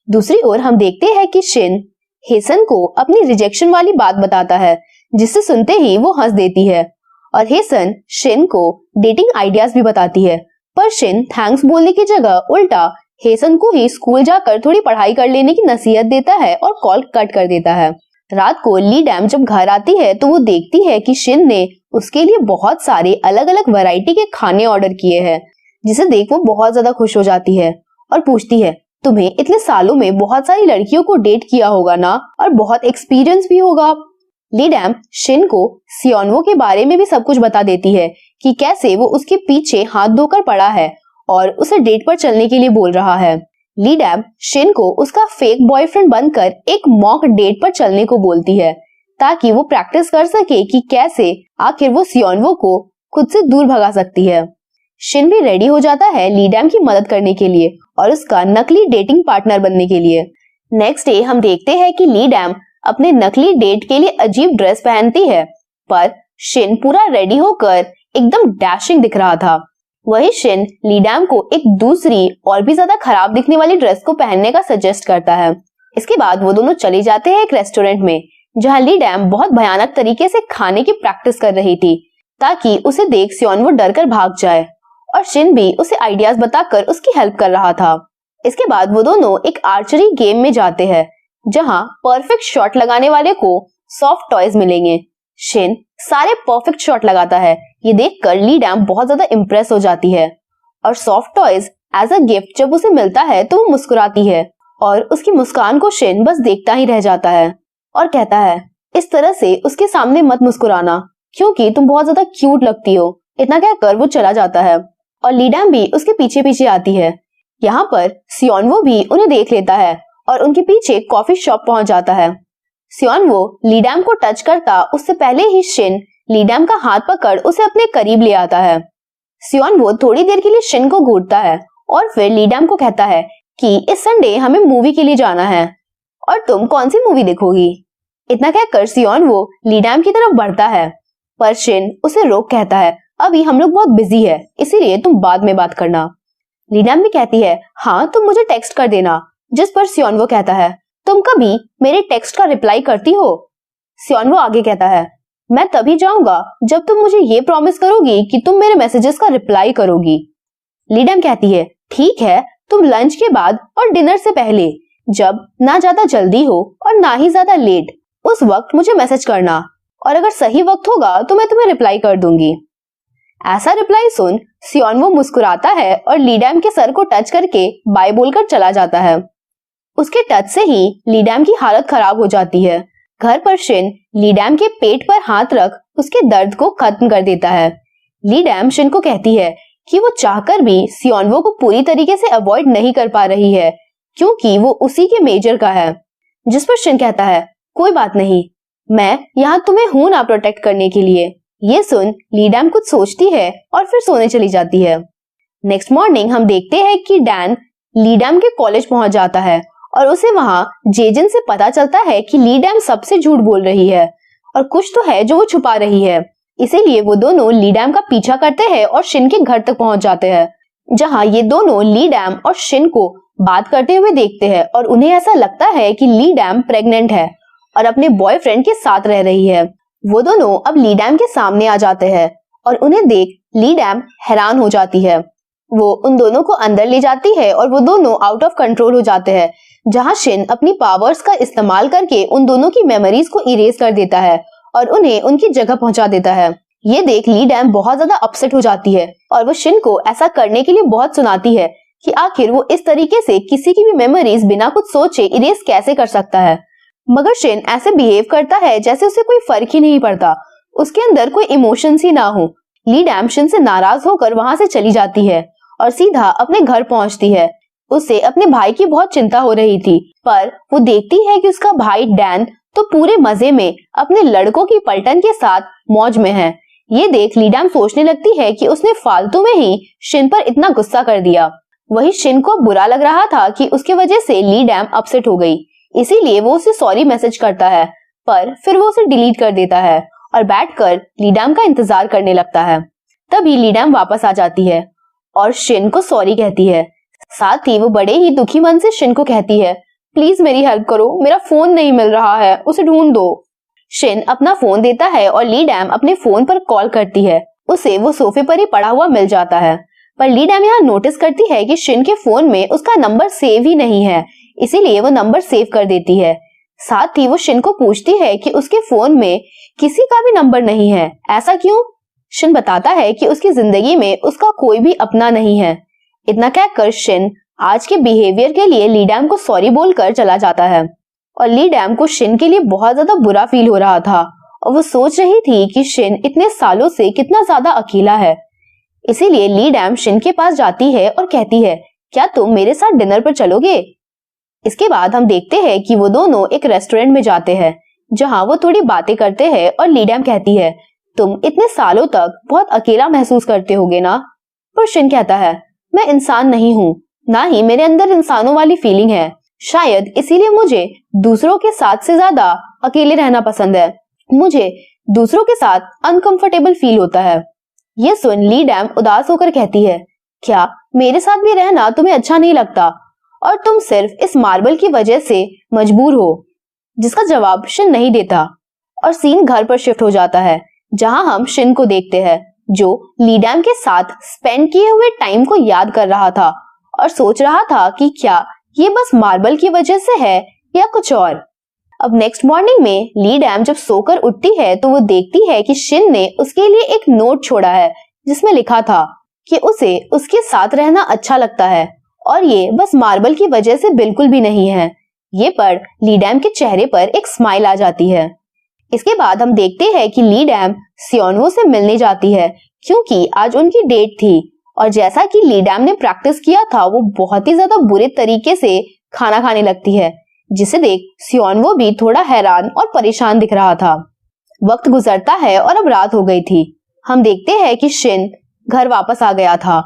दूसरी ओर हम देखते हैं कि शिन हेसन को अपनी रिजेक्शन वाली बात बताता है, जिसे सुनते ही वो हंस देती है और हेसन शिन को डेटिंग आइडियाज भी बताती है। पर शिन थैंक्स बोलने की जगह उल्टा हेसन को ही स्कूल जाकर थोड़ी पढ़ाई कर लेने की नसीहत देता है और कॉल कट कर देता है। रात को ली डैम जब घर आती है तो वो देखती है कि शिन ने उसके लिए बहुत सारे अलग अलग वैरायटी के खाने ऑर्डर किए हैं, जिसे देख वो बहुत ज्यादा खुश हो जाती है और पूछती है, तुम्हें इतने सालों में बहुत सारी लड़कियों को डेट किया होगा ना, और बहुत एक्सपीरियंस भी होगा। ली डैम शिन को सियोनवो के बारे में भी सब कुछ बता देती है कि कैसे वो उसके पीछे हाथ धोकर पड़ा है और उसे डेट पर चलने के लिए बोल रहा है। ली डैम शिन को उसका फेक बॉयफ्रेंड बनकर एक मॉक डेट पर चलने को बोलती है ताकि वो प्रैक्टिस कर सके कि कैसे आखिर वो सियोनवो को खुद से दूर भगा सकती है। शिन भी रेडी हो जाता है ली डैम की मदद करने के लिए और उसका नकली डेटिंग पार्टनर बनने के लिए। नेक्स्ट डे हम देखते हैं कि ली डैम अपने नकली डेट के लिए अजीब ड्रेस पहनती है, पर शिन पूरा रेडी होकर एकदम डैशिंग दिख रहा था। वही शिन ली डैम को एक दूसरी और भी ज्यादा खराब दिखने वाली ड्रेस को पहनने का सजेस्ट करता है। इसके बाद वो दोनों चले जाते हैं एक रेस्टोरेंट में, जहाँ ली डैम बहुत भयानक तरीके से खाने की प्रैक्टिस कर रही थी ताकि उसे देख सियोनवो डरकर भाग जाए, और शिन भी उसे आइडियाज बताकर उसकी हेल्प कर रहा था। इसके बाद वो दोनों एक आर्चरी गेम में जाते हैं, जहाँ परफेक्ट शॉट लगाने वाले को सॉफ्ट टॉयज मिलेंगे, शिन सारे परफेक्ट शॉट लगाता है। ये देखकर ली डैम बहुत ज्यादा इम्प्रेस हो जाती है और soft toys as a gift जब उसे मिलता है तो वो मुस्कुराती है और उसकी मुस्कान को शिन बस देखता ही रह जाता है और कहता है, इस तरह से उसके सामने मत मुस्कुराना क्योंकि तुम बहुत ज्यादा क्यूट लगती हो। इतना कहकर वो चला जाता है और ली डैम भी उसके पीछे पीछे आती है। यहाँ पर सियोनवो भी उन्हें देख लेता है और उनके पीछे कॉफी शॉप पहुंच जाता है। सियोनवो ली डैम को टच करता उससे पहले ही शिन ली डैम का हाथ पकड़ उसे अपने करीब ले आता है। सियोनवो थोड़ी देर के लिए शिन को घूरता है और फिर ली डैम को कहता है कि इस संडे हमें मूवी के लिए जाना है और तुम कौन सी मूवी देखोगी। इतना कहकर सियोनवो ली डैम की तरफ बढ़ता है पर शिन उसे रोक कहता है, अभी हम लोग बहुत बिजी है इसीलिए तुम बाद में बात करना। ली डैम भी कहती है, हाँ तुम मुझे टेक्स्ट कर देना। जिस पर सियोनवो कहता है, तुम कभी मेरे टेक्स्ट का रिप्लाई करती हो। सियोनवो आगे कहता है, मैं तभी जाऊंगा जब तुम मुझे ये प्रॉमिस करोगी कि तुम मेरे मैसेजेस का रिप्लाई करोगी। ली डैम कहती है, ठीक है, तुम लंच के बाद और डिनर से पहले, जब ना ज्यादा जल्दी हो और ना ही ज्यादा लेट, उस वक्त मुझे मैसेज करना और अगर सही वक्त होगा तो मैं तुम्हें रिप्लाई कर दूंगी। ऐसा रिप्लाई सुन सियोनवो मुस्कुराता है और ली डैम के सर को टच करके बाय बोलकर चला जाता है। उसके टच से ही ली डैम की हालत खराब हो जाती है। घर पर शिन ली डैम के पेट पर हाथ रख उसके दर्द को खत्म कर देता है। ली डैम शिन को कहती है कि वो चाहकर भी सियोनवो को पूरी तरीके से अवॉइड नहीं कर पा रही है क्योंकि वो उसी के मेजर का है। जिस पर शिन कहता है, कोई बात नहीं, मैं यहाँ तुम्हें हूं ना प्रोटेक्ट करने के लिए। ये सुन ली डैम कुछ सोचती है और फिर सोने चली जाती है। नेक्स्ट मॉर्निंग हम देखते हैं कि डैन ली डैम के कॉलेज पहुंच जाता है और उसे वहां जेजिन से पता चलता है कि ली डैम सबसे झूठ बोल रही है और कुछ तो है जो वो छुपा रही है। इसीलिए वो दोनों ली डैम का पीछा करते हैं और शिन के घर तक पहुंच जाते हैं, जहां ये दोनों ली डैम और शिन को बात करते हुए देखते हैं और उन्हें ऐसा लगता है कि ली डैम प्रेग्नेंट है और अपने बॉयफ्रेंड के साथ रह रही है। वो दोनों अब ली डैम के सामने आ जाते हैं और उन्हें देख ली डैम हैरान हो जाती है। वो उन दोनों को अंदर ले जाती है और वो दोनों आउट ऑफ कंट्रोल हो जाते हैं, जहां शिन अपनी पावर्स का इस्तेमाल करके उन दोनों की मेमोरीज को इरेज कर देता है और उन्हें उनकी जगह पहुंचा देता है। ये देख ली डैम बहुत ज्यादा अपसेट हो जाती है और वो शिन को ऐसा करने के लिए बहुत सुनाती है कि आखिर वो इस तरीके से किसी की भी मेमोरीज बिना कुछ सोचे इरेज कैसे कर सकता है। मगर शिन ऐसे बिहेव करता है जैसे उसे कोई फर्क ही नहीं पड़ता, उसके अंदर कोई इमोशंस ही ना हो। ली डैम शिन से नाराज होकर वहां से चली जाती है और सीधा अपने घर पहुंचती है। उसे अपने भाई की बहुत चिंता हो रही थी, पर वो देखती है कि उसका भाई डैन तो पूरे मजे में अपने लड़कों की पलटन के साथ मौज में है। ये देख ली डैम सोचने लगती है कि उसने फालतू में ही शिन पर इतना गुस्सा कर दिया। वही शिन को बुरा लग रहा था कि उसकी वजह से ली डैम अपसेट हो गई, इसीलिए वो उसे सॉरी मैसेज करता है, पर फिर वो उसे डिलीट कर देता है और बैठकर ली डैम का इंतजार करने लगता है। तभी ली डैम वापस आ जाती है और शिन को सॉरी कहती है। साथ ही वो बड़े ही दुखी मन से शिन को कहती है, प्लीज मेरी हेल्प करो, मेरा फोन नहीं मिल रहा है, उसे ढूंढ दो। शिन अपना फोन देता है और ली डैम अपने फोन पर कॉल करती है। उसे वो सोफे पर ही पड़ा हुआ मिल जाता है, पर ली डैम यहाँ नोटिस करती है कि शिन के फोन में उसका नंबर सेव ही नहीं है, इसीलिए वो नंबर सेव कर देती है। साथ ही वो शिन को पूछती है कि उसके फोन में किसी का भी नंबर नहीं है, ऐसा क्यों? शिन बताता है कि उसकी जिंदगी में उसका कोई भी अपना नहीं है। इतना कहकर शिन आज के बिहेवियर के लिए ली डैम को सॉरी बोलकर चला जाता है और ली डैम को शिन के लिए बहुत ज्यादा बुरा फील हो रहा था और वो सोच रही थी कि शिन इतने सालों से कितना ज्यादा अकेला है। इसीलिए ली डैम शिन के पास जाती है और कहती है, क्या तुम मेरे साथ डिनर पर चलोगे? इसके बाद हम देखते हैं कि वो दोनों एक रेस्टोरेंट में जाते हैं, जहां वो थोड़ी बातें करते हैं और ली डैम कहती है, तुम इतने सालों तक बहुत अकेला महसूस करते होगे ना? पर शिन कहता है, मैं इंसान नहीं हूँ, ना ही मेरे अंदर इंसानों वाली फीलिंग है, शायद इसीलिए मुझे दूसरों के साथ से ज्यादा अकेले रहना पसंद है। मुझे दूसरों के साथ अनकंफर्टेबल फील होता है। ये सुन ली डैम उदास होकर कहती है, क्या मेरे साथ भी रहना तुम्हें अच्छा नहीं लगता और तुम सिर्फ इस मार्बल की वजह से मजबूर हो? जिसका जवाब शिन नहीं देता और सीन घर पर शिफ्ट हो जाता है, जहां हम शिन को देखते हैं जो ली डैम के साथ स्पेंड किए हुए टाइम को याद कर रहा था और सोच रहा था कि क्या ये बस मार्बल की वजह से है या कुछ और। अब नेक्स्ट मॉर्निंग में ली डैम जब सोकर उठती है तो वो देखती है कि शिन ने उसके लिए एक नोट छोड़ा है जिसमें लिखा था कि उसे उसके साथ रहना अच्छा लगता है और ये बस मार्बल की वजह से बिल्कुल भी नहीं है। ये पढ़ ली डैम के चेहरे पर एक स्माइल आ जाती है। इसके बाद हम देखते हैं कि ली डैम सियोनवो से मिलने जाती है क्योंकि आज उनकी डेट थी और जैसा कि ली डैम ने प्रैक्टिस किया था वो बहुत ही ज्यादा बुरे तरीके से खाना खाने लगती है, जिसे देख सियोनवो भी थोड़ा हैरान और परेशान दिख रहा था। वक्त गुजरता है और अब रात हो गई थी। हम देखते हैं कि शिन घर वापस आ गया था।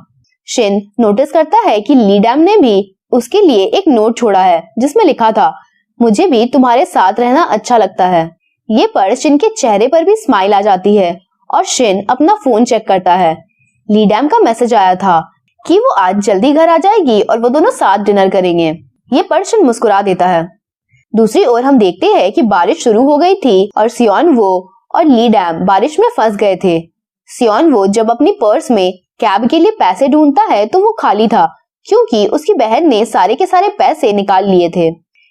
शिन नोटिस करता है कि ली डैम ने भी उसके लिए एक नोट छोड़ा है जिसमें लिखा था, मुझे भी तुम्हारे साथ रहना अच्छा लगता है। ये पढ़ शिन के चेहरे पर भी स्माइल आ जाती है और शिन अपना फोन चेक करता है। ली डैम का मैसेज आया था कि वो आज जल्दी घर आ जाएगी और वो दोनों साथ डिनर करेंगे। ये पढ़ शिन मुस्कुरा देता है। दूसरी ओर हम देखते हैं कि बारिश शुरू हो गई थी और सियोनवो और ली डैम बारिश में फंस गए थे। सियोनवो जब अपनी पर्स में कैब के लिए पैसे ढूंढता है तो वो खाली था क्योंकि उसकी बहन ने सारे के सारे पैसे निकाल लिए थे।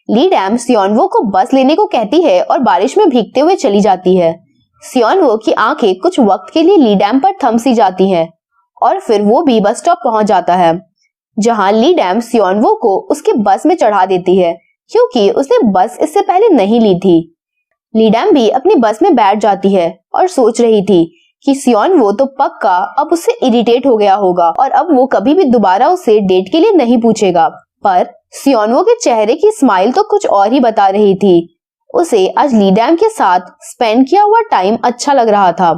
ली डैम सियोनवो को बस लेने को कहती है और बारिश में भीगते हुए चली जाती है। सियोनवो की आंखें कुछ वक्त के लिए ली डैम पर थम सी जाती हैं और फिर वो भी बस स्टॉप पहुंच जाता है जहां ली डैम सियोनवो को उसके बस में चढ़ा देती है क्योंकि उसने बस इससे पहले नहीं ली थी। ली डैम भी अपनी बस में बैठ जाती है और सोच रही थी कि सियोनवो तो पक्का अब उससे इरिटेट हो गया होगा और अब वो कभी भी दोबारा उसे डेट के लिए नहीं पूछेगा। पर सियोनवो के चेहरे की स्माइल तो कुछ और ही बता रही थी। उसे आज ली डैम के साथ स्पेंड किया हुआ टाइम अच्छा लग रहा था।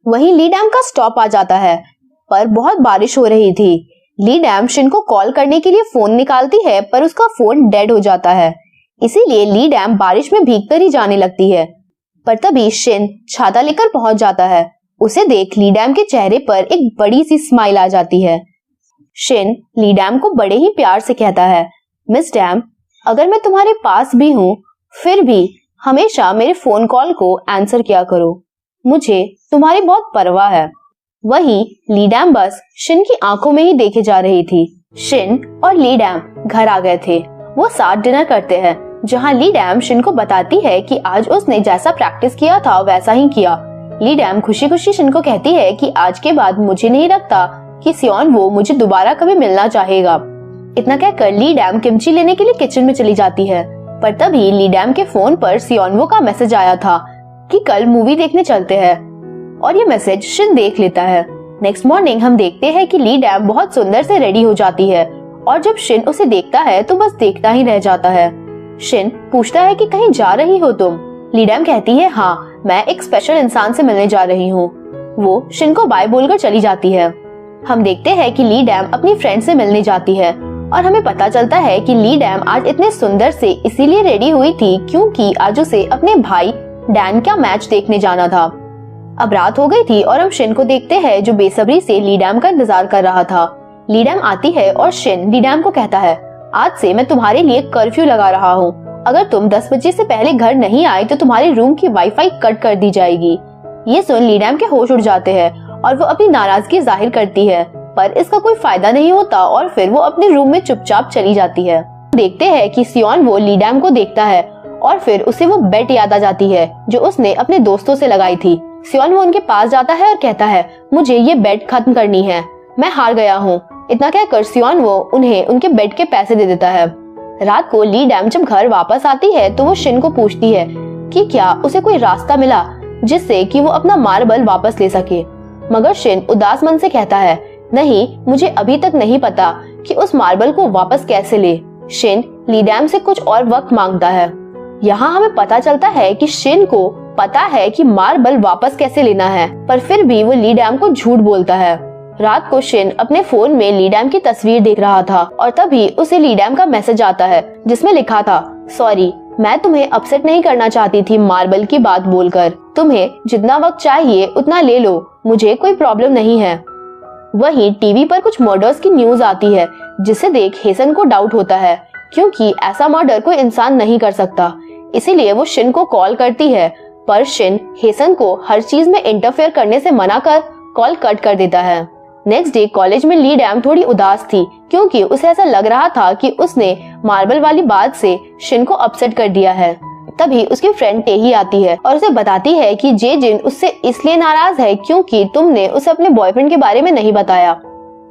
वहीं ली डैम का स्टॉप आ जाता है पर बहुत बारिश हो रही थी। ली डैम शिन को कॉल करने के लिए फोन निकालती है पर उसका फोन डेड हो जाता है, इसीलिए ली डैम बारिश में भीगकर ही जाने लगती है। पर तभी शिन छाता लेकर पहुंच जाता है। उसे देख ली डैम के चेहरे पर एक बड़ी सी स्माइल आ जाती है। शिन ली डैम को बड़े ही प्यार से कहता है, मिस डैम, अगर मैं तुम्हारे पास भी हूँ फिर भी हमेशा मेरे फोन कॉल को आंसर किया करो, मुझे तुम्हारी बहुत परवाह है। वहीं ली डैम बस शिन की आंखों में ही देखे जा रही थी। शिन और ली डैम घर आ गए थे। वो साथ डिनर करते हैं जहां ली डैम शिन को बताती है कि आज उसने जैसा प्रैक्टिस किया था वैसा ही किया। ली डैम खुशी खुशी शिन को कहती है कि आज के बाद मुझे नहीं लगता कि सियोनवो मुझे दोबारा कभी मिलना चाहेगा। इतना कहकर ली डैम किमची लेने के लिए किचन में चली जाती है। पर तभी ली डैम के फोन पर सियोनवो का मैसेज आया था कि कल मूवी देखने चलते हैं और ये मैसेज शिन देख लेता है। नेक्स्ट मॉर्निंग हम देखते हैं कि ली डैम बहुत सुंदर से रेडी हो जाती है और जब शिन उसे देखता है तो बस देखता ही रह जाता है। शिन पूछता है कि कहीं जा रही हो तुम? ली डैम कहती है, हाँ, मैं एक स्पेशल इंसान से मिलने जा रही हूँ। वो शिन को बाय बोलकर चली जाती है। हम देखते हैं कि ली डैम अपनी फ्रेंड से मिलने जाती है और हमें पता चलता है कि ली डैम आज इतने सुंदर से इसीलिए रेडी हुई थी क्योंकि आज उसे अपने भाई डैन का मैच देखने जाना था। अब रात हो गई थी और हम शिन को देखते हैं जो बेसब्री से ली डैम का इंतजार कर रहा था। ली डैम आती है और शिन ली डैम को कहता है, आज से मैं तुम्हारे लिए कर्फ्यू लगा रहा हूँ। अगर तुम 10 बजे से पहले घर नहीं आए तो तुम्हारे रूम की वाईफाई कट कर दी जाएगी। ये सुन ली डैम के होश उड़ जाते हैं और वो अपनी नाराजगी जाहिर करती है, पर इसका कोई फायदा नहीं होता और फिर वो अपने रूम में चुपचाप चली जाती है। देखते हैं कि सियोनवो ली डैम को देखता है और फिर उसे वो बेट याद आ जाती है जो उसने अपने दोस्तों से लगाई थी। सियोनवो उनके पास जाता है और कहता है, मुझे ये बेट खत्म करनी है, मैं हार गया हूँ। इतना कहकर सियोनवो उन्हें उनके बेट के पैसे दे देता है। रात को ली डैम जब घर वापस आती है तो वो शिन को पूछती है कि क्या उसे कोई रास्ता मिला जिससे कि वो अपना मार्बल वापस ले सके, मगर शिन उदास मन से कहता है, नहीं, मुझे अभी तक नहीं पता कि उस मार्बल को वापस कैसे ले। शिन ली डैम से कुछ और वक्त मांगता है। यहाँ हमें पता चलता है कि शिन को पता है कि मार्बल वापस कैसे लेना है, पर फिर भी वो ली डैम को झूठ बोलता है। रात को शिन अपने फोन में ली डैम की तस्वीर देख रहा था और तभी उसे ली डैम का मैसेज आता है जिसमें लिखा था, सॉरी, मैं तुम्हें अपसेट नहीं करना चाहती थी मार्बल की बात बोलकर। तुम्हें जितना वक्त चाहिए उतना ले लो, मुझे कोई प्रॉब्लम नहीं है। वहीं टीवी पर कुछ मर्डर्स की न्यूज आती है जिसे देख हेसन को डाउट होता है क्योंकि ऐसा मर्डर कोई इंसान नहीं कर सकता। इसीलिए वो शिन को कॉल करती है, पर शिन हेसन को हर चीज में इंटरफेयर करने से मना कर कॉल कट कर देता है। नेक्स्ट डे कॉलेज में ली डैम थोड़ी उदास थी क्योंकि उसे ऐसा लग रहा था कि उसने मार्बल वाली बात से शिन को अपसेट कर दिया है। तभी उसकी फ्रेंड टेही आती है और उसे बताती है कि जे जिन उससे इसलिए नाराज है क्योंकि तुमने उसे अपने बॉयफ्रेंड के बारे में नहीं बताया।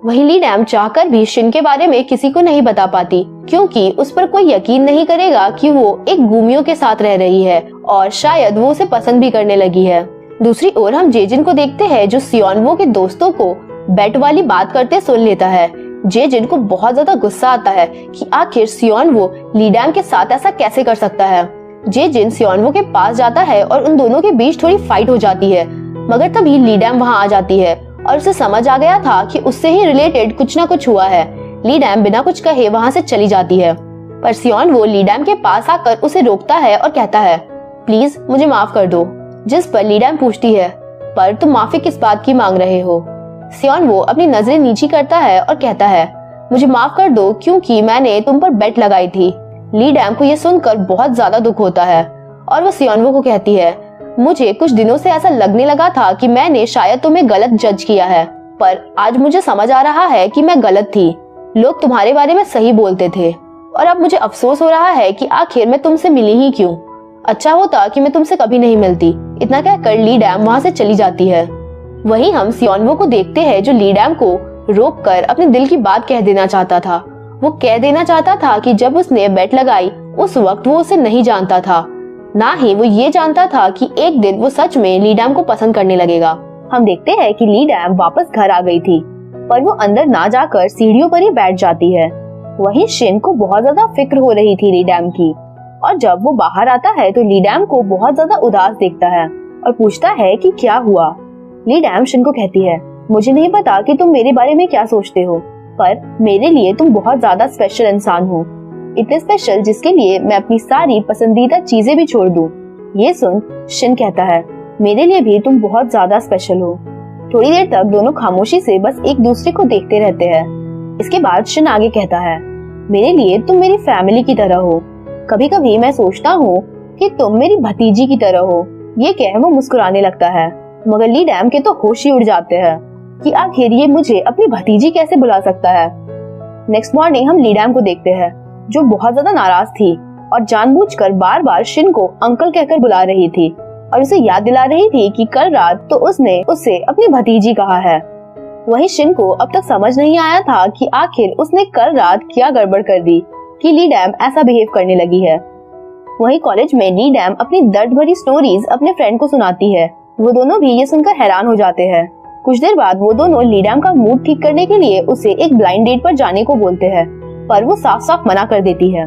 वहीं ली डैम चाहकर भी शिन के बारे में किसी को नहीं बता पाती क्योंकि उस पर कोई यकीन नहीं करेगा कि वो एक गुमियों के साथ रह रही है और शायद वो उसे पसंद भी करने लगी है। दूसरी ओर हम जेजिन को देखते हैं जो सियोनवो के दोस्तों को बेट वाली बात करते सुन लेता है। जेजिन को बहुत ज्यादा गुस्सा आता है कि आखिर सियोनवो ली डैम के साथ ऐसा कैसे कर सकता है। जेजिन सियोनवो के पास जाता है और उन दोनों के बीच थोड़ी फाइट हो जाती है, मगर तभी ली डैम वहाँ आ जाती है और उसे समझ आ गया था कि उससे ही रिलेटेड कुछ ना कुछ हुआ है। ली डैम बिना कुछ कहे वहाँ से चली जाती है, पर सियोनवो ली डैम के पास आकर उसे रोकता है और कहता है प्लीज मुझे माफ कर दो। जिस पर ली डैम पूछती है पर तुम माफी किस बात की मांग रहे हो। सियोनवो अपनी नजरें नीची करता है और कहता है मुझे माफ कर दो क्योंकि मैंने तुम पर बेट लगाई थी। ली डैम को यह सुनकर बहुत ज्यादा दुख होता है और वो सियोनवो को कहती है मुझे कुछ दिनों से ऐसा लगने लगा था कि मैंने शायद तुम्हें गलत जज किया है, पर आज मुझे समझ आ रहा है कि मैं गलत थी। लोग तुम्हारे बारे में सही बोलते थे और अब मुझे अफसोस हो रहा है कि आखिर मैं तुमसे मिली ही क्यों। अच्छा होता कि मैं तुमसे कभी नहीं मिलती। इतना कहकर ली डैम वहाँ से चली जाती है। वहीं हम सियोनवो को देखते हैं जो ली डैम को रोककर अपने दिल की बात कह देना चाहता था। वो कह देना चाहता था कि जब उसने बेट लगाई उस वक्त वो उसे नहीं जानता था, ना ही वो ये जानता था कि एक दिन वो सच में ली डैम को पसंद करने लगेगा। हम देखते हैं कि ली डैम वापस घर आ गई थी, पर वो अंदर ना जाकर सीढ़ियों पर ही बैठ जाती है। वहीं शिन को बहुत ज्यादा फिक्र हो रही थी ली डैम की, और जब वो बाहर आता है तो ली डैम को बहुत ज्यादा उदास देखता है और पूछता है कि क्या हुआ। ली डैम शिन को कहती है मुझे नहीं पता कि तुम मेरे बारे में क्या सोचते हो, पर मेरे लिए तुम बहुत ज्यादा स्पेशल इंसान हो, इतने स्पेशल जिसके लिए मैं अपनी सारी पसंदीदा चीजें भी छोड़ दूं। ये सुन शिन कहता है मेरे लिए भी तुम बहुत ज्यादा स्पेशल हो। थोड़ी देर तक दोनों खामोशी से बस एक दूसरे को देखते रहते हैं। इसके बाद शिन आगे कहता है मेरे लिए तुम मेरी फैमिली की तरह हो। कभी कभी मैं सोचता हूँ कि तुम मेरी भतीजी की तरह हो। ये कह वो मुस्कुराने लगता है, मगर ली डैम के तो होश ही उड़ जाते हैं कि आखिर ये मुझे अपनी भतीजी कैसे बुला सकता है। नेक्स्ट मॉर्निंग हम ली डैम को देखते हैं जो बहुत ज्यादा नाराज थी और जानबूझकर बार बार शिन को अंकल कहकर बुला रही थी और उसे याद दिला रही थी कि कल रात तो उसने उससे अपनी भतीजी कहा है। वहीं शिन को अब तक समझ नहीं आया था कि आखिर उसने कल रात क्या गड़बड़ कर दी कि ली डैम ऐसा बिहेव करने लगी है। वहीं कॉलेज में ली डैम अपनी दर्द भरी स्टोरीज अपने फ्रेंड को सुनाती है। वो दोनों भी ये सुनकर हैरान हो जाते हैं। कुछ देर बाद वो दोनों ली डैम का मूड ठीक करने के लिए उसे एक ब्लाइंड डेट पर जाने को बोलते हैं, पर वो साफ साफ मना कर देती है।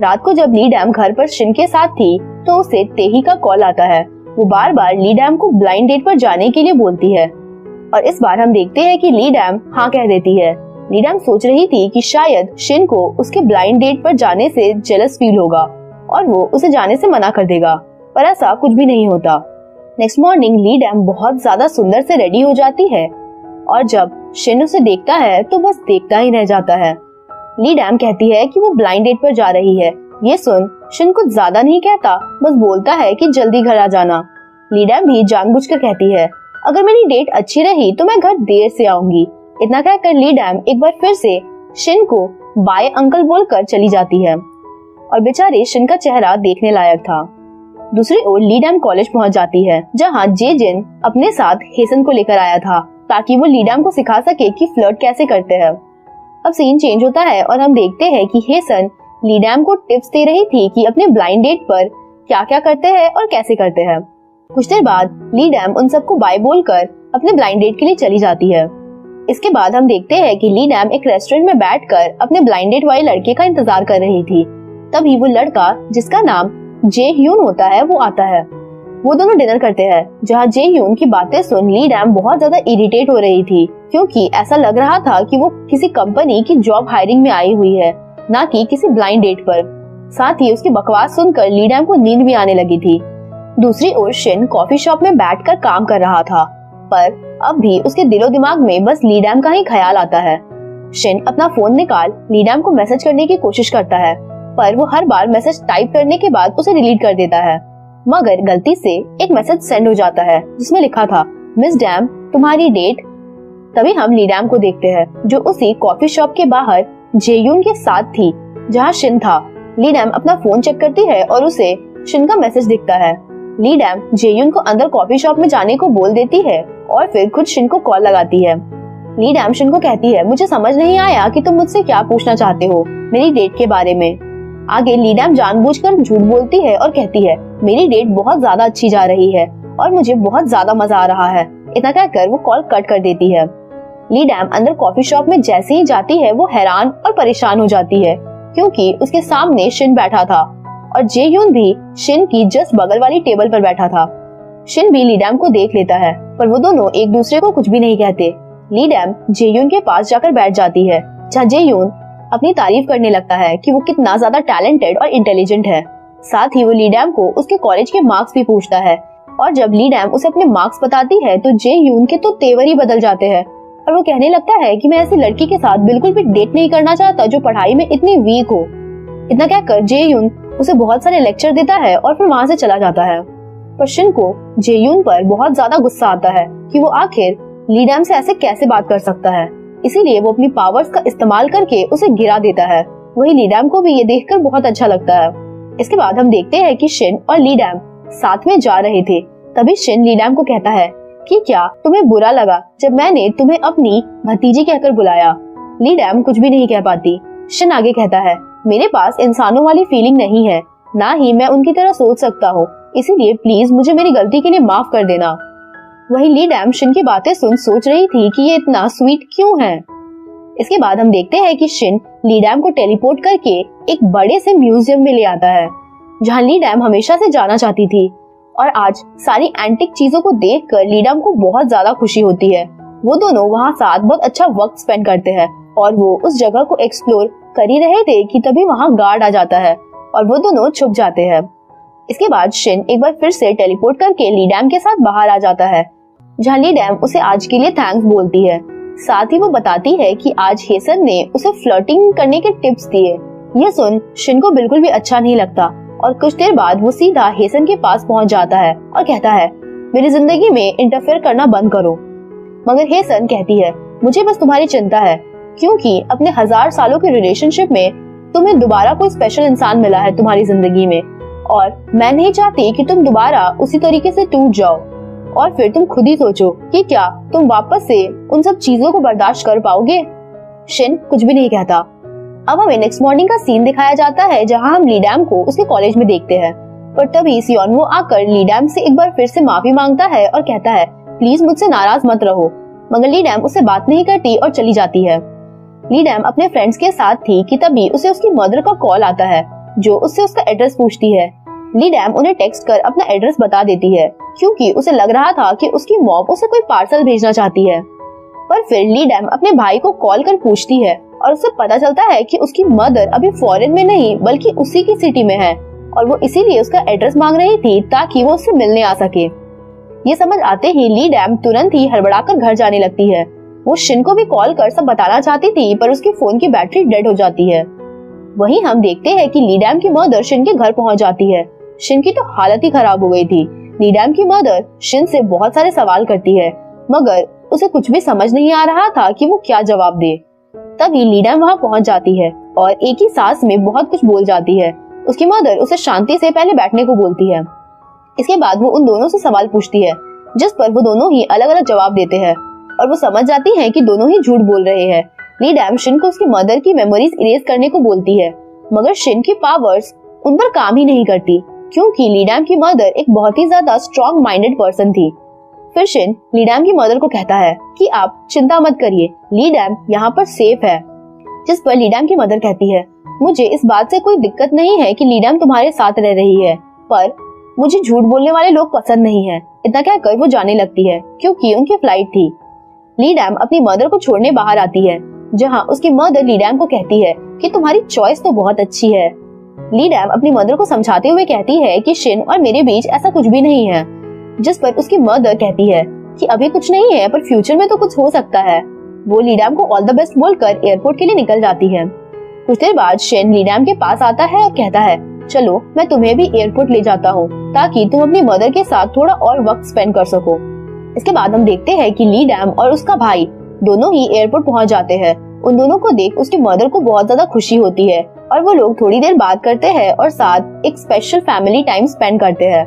रात को जब ली डैम घर पर शिन के साथ थी तो उसे तेही का कॉल आता है। वो बार बार ली डैम को ब्लाइंड डेट पर जाने के लिए बोलती है और इस बार हम देखते हैं कि ली डैम हाँ कह देती है। ली डैम सोच रही थी कि शायद शिन को उसके ब्लाइंड डेट पर जाने से जेलस फील होगा और वो उसे जाने से मना कर देगा, पर ऐसा कुछ भी नहीं होता। नेक्स्ट मॉर्निंग ली डैम बहुत ज्यादा सुंदर से रेडी हो जाती है और जब शिन उसे देखता है तो बस देखता ही रह जाता है। ली डैम कहती है कि वो ब्लाइंड डेट पर जा रही है। ये सुन शिन कुछ ज्यादा नहीं कहता, बस बोलता है कि जल्दी घर आ जाना। ली डैम भी जानबूझकर कहती है अगर मेरी डेट अच्छी रही तो मैं घर देर से आऊंगी। इतना कहकर ली डैम एक बार फिर से शिन को बाय अंकल बोलकर चली जाती है और बेचारे शिन का चेहरा देखने लायक था। दूसरी ओर ली डैम कॉलेज पहुंच जाती है जहां जे जिन अपने साथ हेसन को लेकर आया था ताकि वो ली डैम को सिखा सके कि फ्लर्ट कैसे करते हैं। अब सीन चेंज होता है और हम देखते हैं कि हेसन ली डैम को टिप्स दे रही थी कि अपने ब्लाइंड डेट पर क्या क्या करते हैं और कैसे करते हैं। कुछ देर बाद ली डैम उन सबको बाय बोलकर अपने ब्लाइंड डेट के लिए चली जाती है। इसके बाद हम देखते हैं कि ली डैम एक रेस्टोरेंट में बैठकर अपने ब्लाइंड डेट वाले लड़के का इंतजार कर रही थी। तभी वो लड़का जिसका नाम जे ह्यून होता है वो आता है। वो दोनों डिनर करते हैं जहाँ जे ह्यून की बातें सुन ली डैम बहुत ज्यादा इरिटेट हो रही थी क्योंकि ऐसा लग रहा था कि वो किसी कंपनी की जॉब हायरिंग में आई हुई है, ना कि किसी ब्लाइंड डेट पर। साथ ही उसकी बकवास सुनकर ली डैम को नींद भी आने लगी थी। दूसरी ओर शिन कॉफी शॉप में बैठकर काम कर रहा था, पर अब भी उसके दिलो दिमाग में बस ली डैम का ही ख्याल आता है। शिन अपना फोन निकाल ली डैम को मैसेज करने की कोशिश करता है, पर वो हर बार मैसेज टाइप करने के बाद उसे डिलीट कर देता है। मगर गलती से एक मैसेज सेंड हो जाता है जिसमें लिखा था मिस डैम तुम्हारी डेट। तभी हम ली डैम को देखते हैं जो उसी कॉफी शॉप के बाहर जेयून के साथ थी जहाँ शिन था। ली डैम अपना फोन चेक करती है और उसे शिन का मैसेज दिखता है। ली डैम जेयुन को अंदर कॉफी शॉप में जाने को बोल देती है और फिर खुद शिन को कॉल लगाती है। ली डैम शिन को कहती है, मुझे समझ नहीं आया कि तुम मुझसे क्या पूछना चाहते हो मेरी डेट के बारे में। आगे ली डैम जानबूझकर झूठ बोलती है और कहती है, मेरी डेट बहुत ज्यादा अच्छी जा रही है और मुझे बहुत ज्यादा मजा आ रहा है। इतना कहकर वो कॉल कट कर देती है। ली डैम अंदर कॉफी शॉप में जैसे ही जाती है वो हैरान और परेशान हो जाती है क्योंकि उसके सामने शिन बैठा था और जेयुन भी शिन की जस्ट बगल वाली टेबल पर बैठा था। शिन भी ली डैम को देख लेता है पर वो दोनों एक दूसरे को कुछ भी नहीं कहते। ली डैम जेयुन के पास जाकर बैठ जाती है जहाँ जेयुन अपनी तारीफ करने लगता है कि वो कितना ज्यादा टैलेंटेड और इंटेलिजेंट है। साथ ही वो ली डैम को उसके कॉलेज के मार्क्स भी पूछता है और जब ली डैम उसे अपने मार्क्स बताती है तो जेयुन के तो तेवर ही बदल जाते हैं और वो कहने लगता है कि मैं ऐसी लड़की के साथ बिल्कुल भी डेट नहीं करना चाहता जो पढ़ाई में इतनी वीक हो। इतना कहकर जेयुन उसे बहुत सारे लेक्चर देता है और फिर वहाँ से चला जाता है। पर शिन को जेयुन पर बहुत ज्यादा गुस्सा आता है कि वो आखिर ली डैम से ऐसे कैसे बात कर सकता है, इसीलिए वो अपनी पावर्स का इस्तेमाल करके उसे गिरा देता है। वही ली डैम को भी ये देखकर बहुत अच्छा लगता है। इसके बाद हम देखते हैं कि शिन और ली डैम साथ में जा रहे थे। तभी शिन ली डैम को कहता है कि क्या तुम्हें बुरा लगा जब मैंने तुम्हें अपनी भतीजी कहकर बुलाया। ली डैम कुछ भी नहीं कह पाती। शिन आगे कहता है, मेरे पास इंसानों वाली फीलिंग नहीं है, ना ही मैं उनकी तरह सोच सकता हूँ, इसीलिए प्लीज मुझे मेरी गलती के लिए माफ कर देना। वही ली डैम शिन की बातें सुन सोच रही थी कि ये इतना स्वीट क्यों है। इसके बाद हम देखते हैं कि शिन ली डैम को टेलीपोर्ट करके एक बड़े से म्यूजियम में ले आता है जहाँ ली डैम हमेशा से जाना चाहती थी और आज सारी एंटिक चीजों को देखकर ली डैम को बहुत ज्यादा खुशी होती है। वो दोनों वहाँ साथ बहुत अच्छा वक्त स्पेंड करते हैं और वो उस जगह को एक्सप्लोर कर ही रहे थे कि तभी वहाँ गार्ड आ जाता है और वो दोनों छुप जाते हैं। इसके बाद शिन एक बार फिर से टेलीपोर्ट करके ली डैम के साथ बाहर आ जाता है जहाँ ली डैम उसे आज के लिए थैंक्स बोलती है। साथ ही वो बताती है कि आज हेसन ने उसे फ्लर्टिंग करने के टिप्स दिए। यह सुन शिन को बिल्कुल भी अच्छा नहीं लगता और कुछ देर बाद वो सीधा हेसन के पास पहुंच जाता है और कहता है, मेरी जिंदगी में इंटरफेयर करना बंद करो। मगर हेसन कहती है, मुझे बस तुम्हारी चिंता है क्योंकि अपने 1000 सालों के रिलेशनशिप में तुम्हें दोबारा कोई स्पेशल इंसान मिला है तुम्हारी जिंदगी में और मैं नहीं चाहती कि तुम दोबारा उसी तरीके से टूट जाओ और फिर तुम खुद ही सोचो कि क्या तुम वापस से उन सब चीजों को बर्दाश्त कर पाओगे। शिन कुछ भी नहीं कहता। अब हमें नेक्स्ट मॉर्निंग का सीन दिखाया जाता है जहां हम ली डैम को उसके कॉलेज में देखते हैं। पर तभी सियोनवो आकर ली डैम से एक बार फिर से माफी मांगता है और कहता है, प्लीज मुझसे नाराज मत रहो। मगर ली डैम उससे बात नहीं करती और चली जाती है। ली डैम अपने फ्रेंड्स के साथ थी कि तभी उसे उसकी मदर का कॉल आता है जो उससे उसका एड्रेस पूछती है। ली डैम उन्हें टेक्स्ट कर अपना एड्रेस बता देती है क्योंकि उसे लग रहा था कि उसकी मॉम उसे कोई पार्सल भेजना चाहती है। पर फिर ली डैम अपने भाई को कॉल कर पूछती है और उसे पता चलता है कि उसकी मदर अभी फॉरेन में नहीं बल्कि उसी की सिटी में है और वो इसीलिए उसका एड्रेस मांग रही थी ताकि वो उससे मिलने आ सके। ये समझ आते ही ली डैम तुरंत ही हड़बड़ाकर घर जाने लगती है। वो शिन को भी कॉल कर सब बताना चाहती थी पर उसके फोन की बैटरी डेड हो जाती है। वहीं हम देखते हैं कि ली डैम की मदर शिन के घर पहुंच जाती है। शिन की तो हालत ही खराब हो गई थी। ली डैम की मदर शिन से बहुत सारे सवाल करती है मगर उसे कुछ भी समझ नहीं आ रहा था कि वो क्या जवाब दे। तभी ली डैम वहाँ पहुंच जाती है और एक ही सांस में बहुत कुछ बोल जाती है। उसकी मदर उसे शांति से पहले बैठने को बोलती है। इसके बाद वो उन दोनों से सवाल पूछती है जिस पर वो दोनों ही अलग अलग जवाब देते हैं और वो समझ जाती है कि दोनों ही झूठ बोल रहे हैं। ली डैम शिन को उसकी मदर की मेमोरीज इरेज करने को बोलती है मगर शिन की पावर्स उन पर काम ही नहीं करती क्योंकि ली डैम की मदर एक बहुत ही ज्यादा स्ट्रॉन्ग माइंडेड पर्सन थी। फिर शिन ली डैम की मदर को कहता है कि आप चिंता मत करिए, ली डैम यहाँ पर सेफ है। जिस पर ली डैम की मदर कहती है, मुझे इस बात से कोई दिक्कत नहीं है कि ली डैम तुम्हारे साथ रह रही है पर मुझे झूठ बोलने वाले लोग पसंद नहीं है। इतना कहकर वो जाने लगती है क्योंकि उनकी फ्लाइट थी। ली डैम अपनी मदर को छोड़ने बाहर आती है जहाँ उसकी मदर ली डैम को कहती है कि तुम्हारी चॉइस तो बहुत अच्छी है। ली डैम अपनी मदर को समझाते हुए कहती है कि शिन और मेरे बीच ऐसा कुछ भी नहीं है। जिस पर उसकी मदर कहती है कि अभी कुछ नहीं है पर फ्यूचर में तो कुछ हो सकता है। वो ली डैम को ऑल द बेस्ट बोलकर एयरपोर्ट के लिए निकल जाती है। कुछ देर बाद शिन ली डैम के पास आता है और कहता है, चलो मैं तुम्हें भी एयरपोर्ट ले जाता हूँ ताकि तुम अपनी मदर के साथ थोड़ा और वक्त स्पेंड कर सको। इसके बाद हम देखते हैं कि ली डैम और उसका भाई दोनों ही एयरपोर्ट पहुँच जाते हैं। उन दोनों को देख उसकी मदर को बहुत ज्यादा खुशी होती है और वो लोग थोड़ी देर बात करते हैं और साथ एक स्पेशल फैमिली टाइम स्पेंड करते हैं।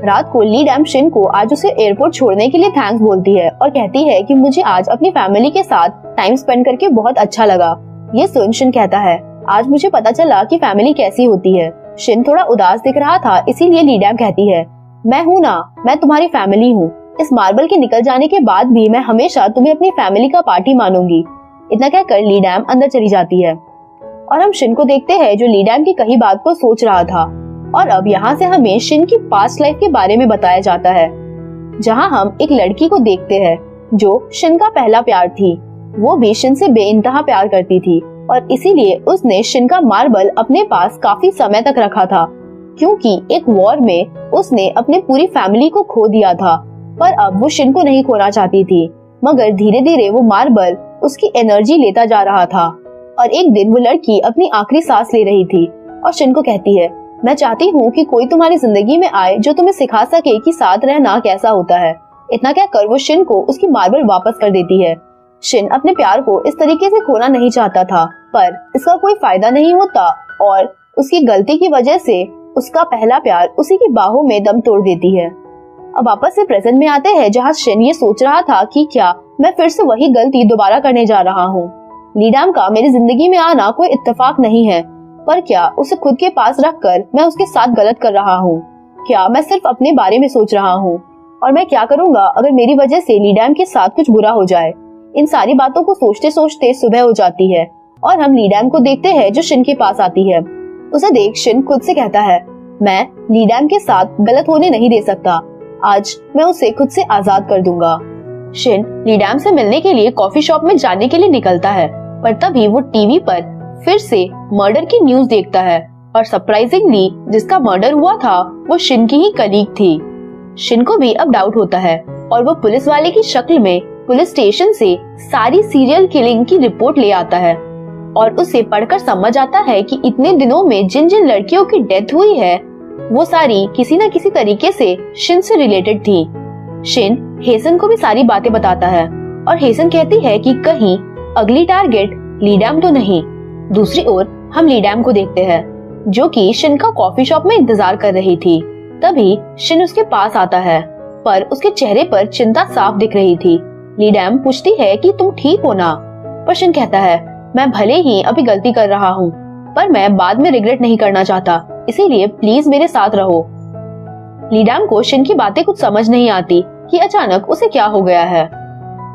रात को ली डैम शिन को आज उसे एयरपोर्ट छोड़ने के लिए थैंक्स बोलती है और कहती है कि मुझे आज अपनी फैमिली के साथ टाइम स्पेंड करके बहुत अच्छा लगा। ये सुन शिन कहता है, आज मुझे पता चला कि फैमिली कैसी होती है। शिन थोड़ा उदास दिख रहा था, इसीलिए ली डैम कहती है, मैं हूँ ना, मैं तुम्हारी फैमिली हूँ। इस मार्बल के निकल जाने के बाद भी मैं हमेशा तुम्हें अपनी फैमिली का पार्टी मानूंगी। इतना कहकर ली डैम अंदर चली जाती है और हम शिन को देखते हैं जो ली डैम की कही बात को सोच रहा था। और अब यहाँ से हमें शिन की पास्ट लाइफ के बारे में बताया जाता है, जहाँ हम एक लड़की को देखते हैं जो शिन का पहला प्यार थी। वो भी शिन से बेइंतहा प्यार करती थी और इसीलिए उसने शिन का मार्बल अपने पास काफी समय तक रखा था, क्योंकि एक वॉर में उसने अपने पूरी फैमिली को खो दिया था। पर अब वो शिन को नहीं खोना चाहती थी, मगर धीरे धीरे वो मार्बल उसकी एनर्जी लेता जा रहा था। और एक दिन वो लड़की अपनी आखिरी सांस ले रही थी और शिन को कहती है, मैं चाहती हूँ कि कोई तुम्हारी जिंदगी में आए जो तुम्हें सिखा सके कि साथ रहना कैसा होता है। इतना कहकर वो शिन को उसकी मार्बल वापस कर देती है। शिन अपने प्यार को इस तरीके से खोना नहीं चाहता था, पर इसका कोई फायदा नहीं होता और उसकी गलती की वजह से उसका पहला प्यार उसी की बाहों में दम तोड़ देती है। अब वापस से प्रेजेंट में आते हैं, जहाँ शिन ये सोच रहा था कि क्या मैं फिर से वही गलती दोबारा करने जा रहा हूँ। ली डैम का मेरी जिंदगी में आना कोई इत्तेफाक नहीं है, पर क्या उसे खुद के पास रखकर मैं उसके साथ गलत कर रहा हूँ? क्या मैं सिर्फ अपने बारे में सोच रहा हूँ? और मैं क्या करूँगा अगर मेरी वजह से ली डैम के साथ कुछ बुरा हो जाए? इन सारी बातों को सोचते सोचते सुबह हो जाती है और हम ली डैम को देखते हैं जो शिन के पास आती है। उसे देख शिन खुद से कहता है, मैं ली डैम के साथ गलत होने नहीं दे सकता। आज मैं उसे खुद से आजाद कर दूंगा। शिन ली डैम से मिलने के लिए कॉफी शॉप में जाने के लिए निकलता है, पर तभी वो टीवी पर फिर से मर्डर की न्यूज देखता है और सरप्राइजिंगली जिसका मर्डर हुआ था वो शिन की ही कलीग थी। शिन को भी अब डाउट होता है और वो पुलिस वाले की शक्ल में पुलिस स्टेशन से सारी सीरियल किलिंग की रिपोर्ट ले आता है और उसे पढ़कर समझ आता है कि इतने दिनों में जिन जिन लड़कियों की डेथ हुई है वो सारी किसी न किसी तरीके से शिन से रिलेटेड थी। शिन हेसन को भी सारी बातें बताता है और हेसन कहती है कि कहीं अगली टारगेट ली डैम तो नहीं। दूसरी ओर हम ली डैम को देखते हैं जो कि शिन का कॉफी शॉप में इंतजार कर रही थी। तभी शिन उसके पास आता है, पर उसके चेहरे पर चिंता साफ दिख रही थी। ली डैम पूछती है कि तुम ठीक हो ना? पर शिन कहता है, मैं भले ही अभी गलती कर रहा हूँ, पर मैं बाद में रिग्रेट नहीं करना चाहता, इसीलिए प्लीज मेरे साथ रहो। ली डैम को शिन की बातें कुछ समझ नहीं आती कि अचानक उसे क्या हो गया है।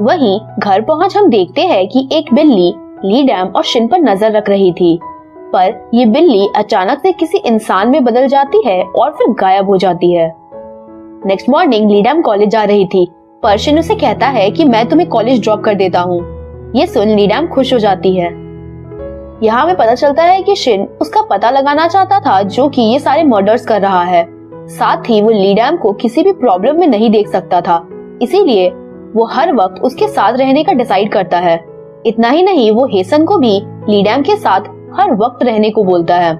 वहीं घर पहुंच हम देखते हैं कि एक बिल्ली ली डैम और शिन पर नजर रख रही थी, पर ये बिल्ली अचानक से किसी इंसान में बदल जाती है और फिर गायब हो जाती है। नेक्स्ट मॉर्निंग ली डैम कॉलेज जा रही थी, पर शिन उसे कहता है कि मैं तुम्हें कॉलेज ड्रॉप कर देता हूँ। ये सुन ली डैम खुश हो जाती है। यहाँ हमें पता चलता है कि शिन उसका पता लगाना चाहता था जो कि ये सारे मर्डर्स कर रहा है। साथ ही वो ली डैम को किसी भी प्रॉब्लम में नहीं देख सकता था, इसीलिए वो हर वक्त उसके साथ रहने का डिसाइड करता है। इतना ही नहीं, वो हेसन को भी ली डैम के साथ हर वक्त रहने को बोलता है।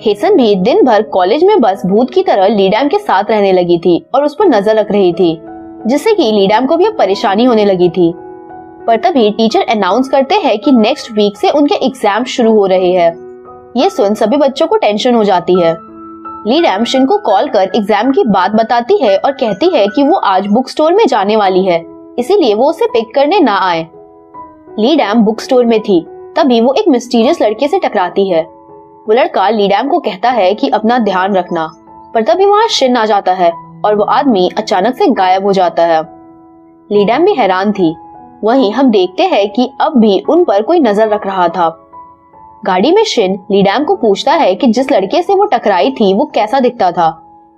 हेसन भी दिन भर कॉलेज में बस भूत की तरह ली डैम के साथ रहने लगी थी और उस पर नजर रख रही थी, जिससे कि ली डैम को भी अब परेशानी होने लगी थी। पर तभी टीचर अनाउंस करते हैं कि नेक्स्ट वीक से उनके एग्जाम शुरू हो रहे हैं। ये सुन सभी बच्चों को टेंशन हो जाती है। ली डैम शिन को कॉल कर एग्जाम की बात बताती है और कहती है कि वो आज बुक स्टोर में जाने वाली है, इसीलिए वो उसे पिक करने ना आए। ली डैम बुक स्टोर में थी, तभी वो एक मिस्टीरियस लड़के से टकराती है। वो लड़का ली डैम को कहता है कि अपना ध्यान रखना, पर तभी वहाँ शिन आ जाता है और वो आदमी अचानक से गायब हो जाता है। ली डैम भी हैरान थी। वहीं हम देखते हैं कि अब भी उन पर कोई नजर रख रहा था। गाड़ी में शिन ली डैम को पूछता है कि जिस लड़के से वो टकराई थी वो कैसा दिखता था।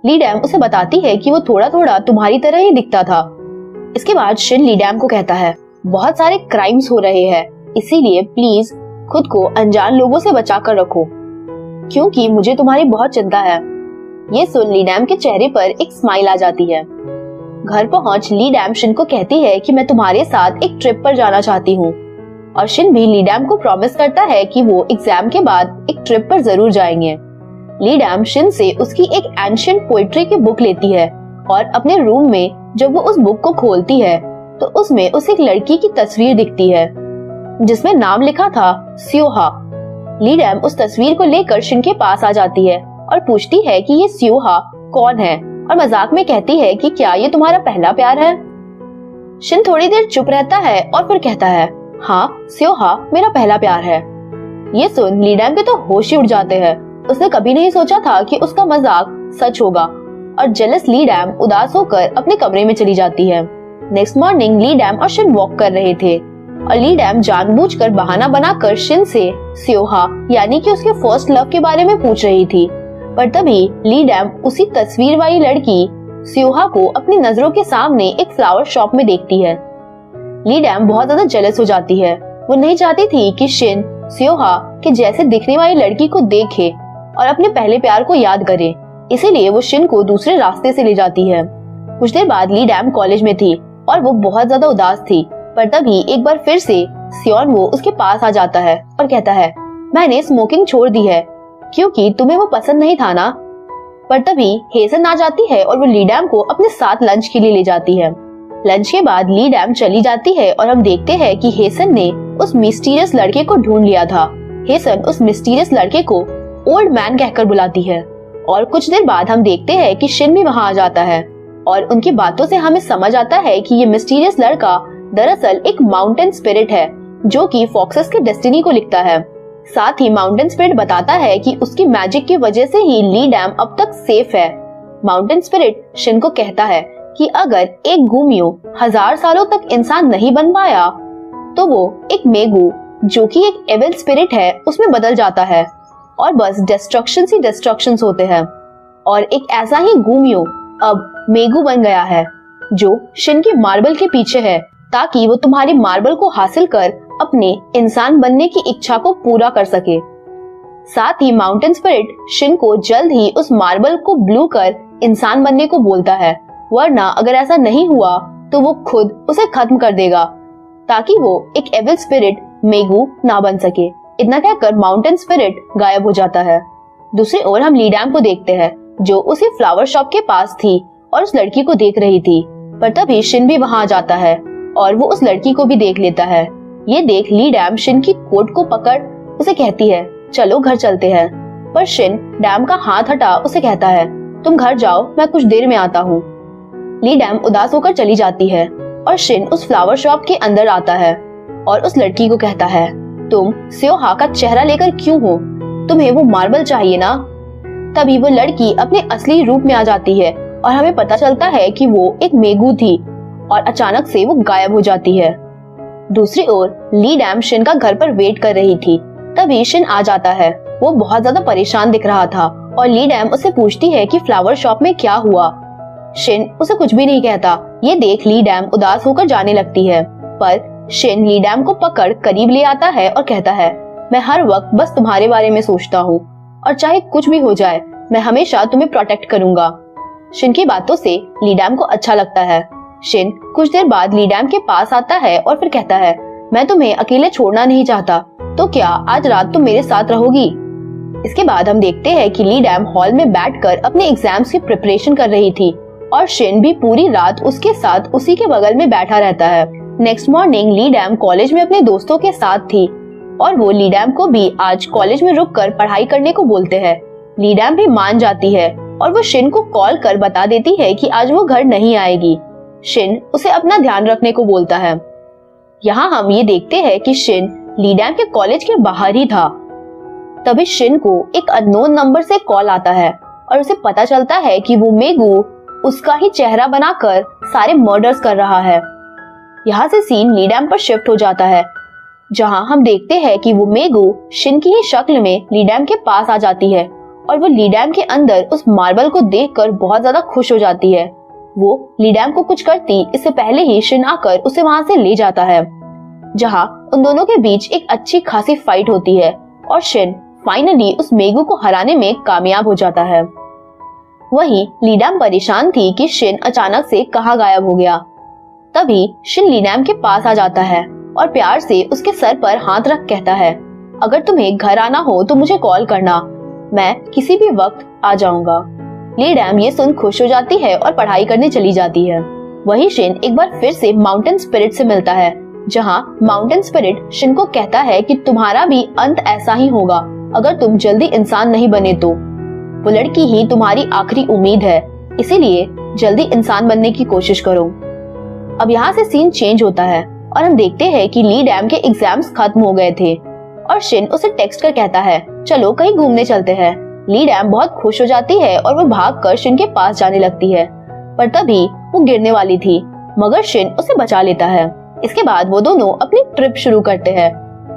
ली डैम उसे बताती है कि वो थोड़ा थोड़ा तुम्हारी तरह ही दिखता था। इसके बाद शिन ली डैम को कहता है, बहुत सारे क्राइम्स हो रहे हैं, इसीलिए प्लीज खुद को अनजान लोगों से बचा कर रखो, क्योंकि मुझे तुम्हारी बहुत चिंता है। ये सुन ली डैम के चेहरे पर एक स्माइल आ जाती है। घर पहुंच ली डैम शिन को कहती है कि मैं तुम्हारे साथ एक ट्रिप पर जाना चाहती हूँ, और शिन भी ली डैम को प्रॉमिस करता है कि वो एग्जाम के बाद एक ट्रिप पर जरूर जाएंगे। ली डैम शिन से उसकी एक एंशिएंट पोएट्री की बुक लेती है और अपने रूम में जब वो उस बुक को खोलती है तो उसमें उसे एक लड़की की तस्वीर दिखती है जिसमें नाम लिखा था स्योहा। लीडैम उस तस्वीर को लेकर शिन के पास आ जाती है और पूछती है कि ये स्योहा कौन है, और मजाक में कहती है कि क्या ये तुम्हारा पहला प्यार है। शिन थोड़ी देर चुप रहता है और फिर कहता है, हाँ स्योहा मेरा पहला प्यार है। ये सुन लीडैम के तो होश ही उड़ जाते हैं। उसने कभी नहीं सोचा था कि उसका मजाक सच होगा, और जेलस लीडैम उदास होकर अपने कमरे में चली जाती है। नेक्स्ट मॉर्निंग लीडैम और शिन वॉक कर रहे थे और लीडैम जानबूझकर बहाना बनाकर शिन से स्योहा यानी कि उसके फर्स्ट लव के बारे में पूछ रही थी। पर तभी लीडैम उसी तस्वीर वाली लड़की स्योहा को अपनी नजरों के सामने एक फ्लावर शॉप में देखती है। लीडैम बहुत ज्यादा जेलस हो जाती है। वो नहीं चाहती थी कि शिन स्योहा के जैसे दिखने वाली लड़की को देखे और अपने पहले प्यार को याद करे, इसीलिए वो शिन को दूसरे रास्ते से ले जाती है। कुछ देर बाद लीडैम कॉलेज में थी और वो बहुत ज्यादा उदास थी। पर तभी एक बार फिर से सियोन वो उसके पास आ जाता है और कहता है, मैंने स्मोकिंग छोड़ दी है क्योंकि तुम्हें वो पसंद नहीं था ना। पर तभी हेसन आ जाती है और वो लीडैम को अपने साथ लंच के लिए ले जाती है। लंच के बाद लीडैम चली जाती है और हम देखते हैं कि हेसन ने उस मिस्टीरियस लड़के को ढूंढ लिया था। हेसन उस मिस्टीरियस लड़के को ओल्ड मैन कहकर बुलाती है और कुछ देर बाद हम देखते हैं कि शिन भी वहाँ आ जाता है और उनकी बातों से हमें समझ आता है कि ये मिस्टीरियस लड़का दरअसल एक माउंटेन स्पिरिट है जो कि फॉक्सेस के डेस्टिनी को लिखता है। साथ ही माउंटेन स्पिरिट बताता है कि उसकी मैजिक की वजह से ही लीडैम अब तक सेफ है। माउंटेन स्पिरिट शिन को कहता है कि अगर एक गुमियो 1000 सालों तक इंसान नहीं बन पाया तो वो एक मेगू जो कि एक एविल स्पिरिट है उसमें बदल जाता है और बस डिस्ट्रक्शन ही डिस्ट्रक्शन होते हैं। और एक ऐसा ही गुमियो अब मेगू बन गया है जो शिन की मार्बल के पीछे है ताकि वो तुम्हारी मार्बल को हासिल कर अपने इंसान बनने की इच्छा को पूरा कर सके। साथ ही माउंटेन स्पिरिट शिन को जल्द ही उस मार्बल को ब्लू कर इंसान बनने को बोलता है, वरना अगर ऐसा नहीं हुआ तो वो खुद उसे खत्म कर देगा ताकि वो एक एविल स्पिरिट मेगू ना बन सके। इतना कहकर माउंटेन स्पिरिट गायब हो जाता है। दूसरी ओर हम लीडैम को देखते हैं जो उसी फ्लावर शॉप के पास थी और उस लड़की को देख रही थी। पर तभी शिन भी वहाँ आ जाता है और वो उस लड़की को भी देख लेता है। ये देख लीडैम शिन की कोट को पकड़ उसे कहती है, चलो घर चलते हैं। पर शिन डैम का हाथ हटा उसे कहता है, तुम घर जाओ, मैं कुछ देर में आता हूँ। लीडैम उदास होकर चली जाती है और शिन उस फ्लावर शॉप के अंदर आता है और उस लड़की को कहता है, तुम स्योहा का चेहरा लेकर क्यों हो? तुम्हें वो मार्बल चाहिए ना? तभी वो लड़की अपने असली रूप में आ जाती है और हमें पता चलता है कि वो एक मेगू थी और अचानक से वो गायब हो जाती है। दूसरी ओर लीडैम शिन का घर पर वेट कर रही थी। तभी शिन आ जाता है। वो बहुत ज्यादा परेशान दिख रहा था और लीडैम उससे पूछती है कि फ्लावर शॉप में क्या हुआ। शिन उसे कुछ भी नहीं कहता। ये देख लीडैम उदास होकर जाने लगती है, पर शिन लीडैम को पकड़ करीब ले आता है और कहता है, मैं हर वक्त बस तुम्हारे बारे में सोचता हूँ और चाहे कुछ भी हो जाए मैं हमेशा तुम्हें प्रोटेक्ट करूंगा। शिन की बातों से लीडैम को अच्छा लगता है। शिन कुछ देर बाद लीडैम के पास आता है और फिर कहता है, मैं तुम्हें अकेले छोड़ना नहीं चाहता, तो क्या आज रात तुम मेरे साथ रहोगी? इसके बाद हम देखते हैं कि लीडैम हॉल में बैठकर अपने एग्जाम्स की प्रिपरेशन कर रही थी और शिन भी पूरी रात उसके साथ उसी के बगल में बैठा रहता है। नेक्स्ट मॉर्निंग लीडैम कॉलेज में अपने दोस्तों के साथ थी और वो लीडैम को भी आज कॉलेज में रुककर पढ़ाई करने को बोलते हैं। लीडैम भी मान जाती है और वो शिन को कॉल कर बता देती है कि आज वो घर नहीं आएगी। शिन उसे अपना ध्यान रखने को बोलता है। यहाँ हम ये देखते हैं कि शिन लीडैम के कॉलेज के बाहर ही था। तभी शिन को एक अननोन नंबर से कॉल आता है और उसे पता चलता है कि वो मेगू उसका ही चेहरा बनाकर सारे मर्डर्स कर रहा है। यहाँ से सीन लीडैम पर शिफ्ट हो जाता है, जहाँ हम देखते हैं कि वो मेगू शिन की ही शक्ल में लीडैम के पास आ जाती है और वो लीडैम के अंदर उस मार्बल को देखकर बहुत ज्यादा खुश हो जाती है। वो लीडैम को कुछ करती इससे पहले ही शिन आकर उसे वहाँ से ले जाता है, जहाँ उन दोनों के बीच एक अच्छी खासी फाइट होती है और शिन फाइनली उस मेगू को हराने में कामयाब हो जाता है। वहीं लीडैम परेशान थी कि शिन अचानक से कहाँ गायब हो गया। तभी शिन लीडैम के पास आ जाता है और प्यार से उसके सर पर हाथ रख कहता है, अगर तुम्हें घर आना हो तो मुझे कॉल करना, मैं किसी भी वक्त आ जाऊंगा। लीडैम ये सुन खुश हो जाती है और पढ़ाई करने चली जाती है। वही शिन एक बार फिर से माउंटेन स्पिरिट से मिलता है, जहाँ माउंटेन स्पिरिट शिन को कहता है कि तुम्हारा भी अंत ऐसा ही होगा अगर तुम जल्दी इंसान नहीं बने तो। वो लड़की ही तुम्हारी आखिरी उम्मीद है, इसीलिए जल्दी इंसान बनने की कोशिश करो। अब यहाँ से सीन चेंज होता है और हम देखते हैं कि ली डैम के एग्जाम्स खत्म हो गए थे और शिन उसे टेक्स्ट कर कहता है चलो कहीं घूमने चलते हैं। ली डैम बहुत खुश हो जाती है और वो भागकर शिन के पास जाने लगती है, पर तभी वो गिरने वाली थी, मगर शिन उसे बचा लेता है। इसके बाद वो दोनों अपनी ट्रिप शुरू करते हैं।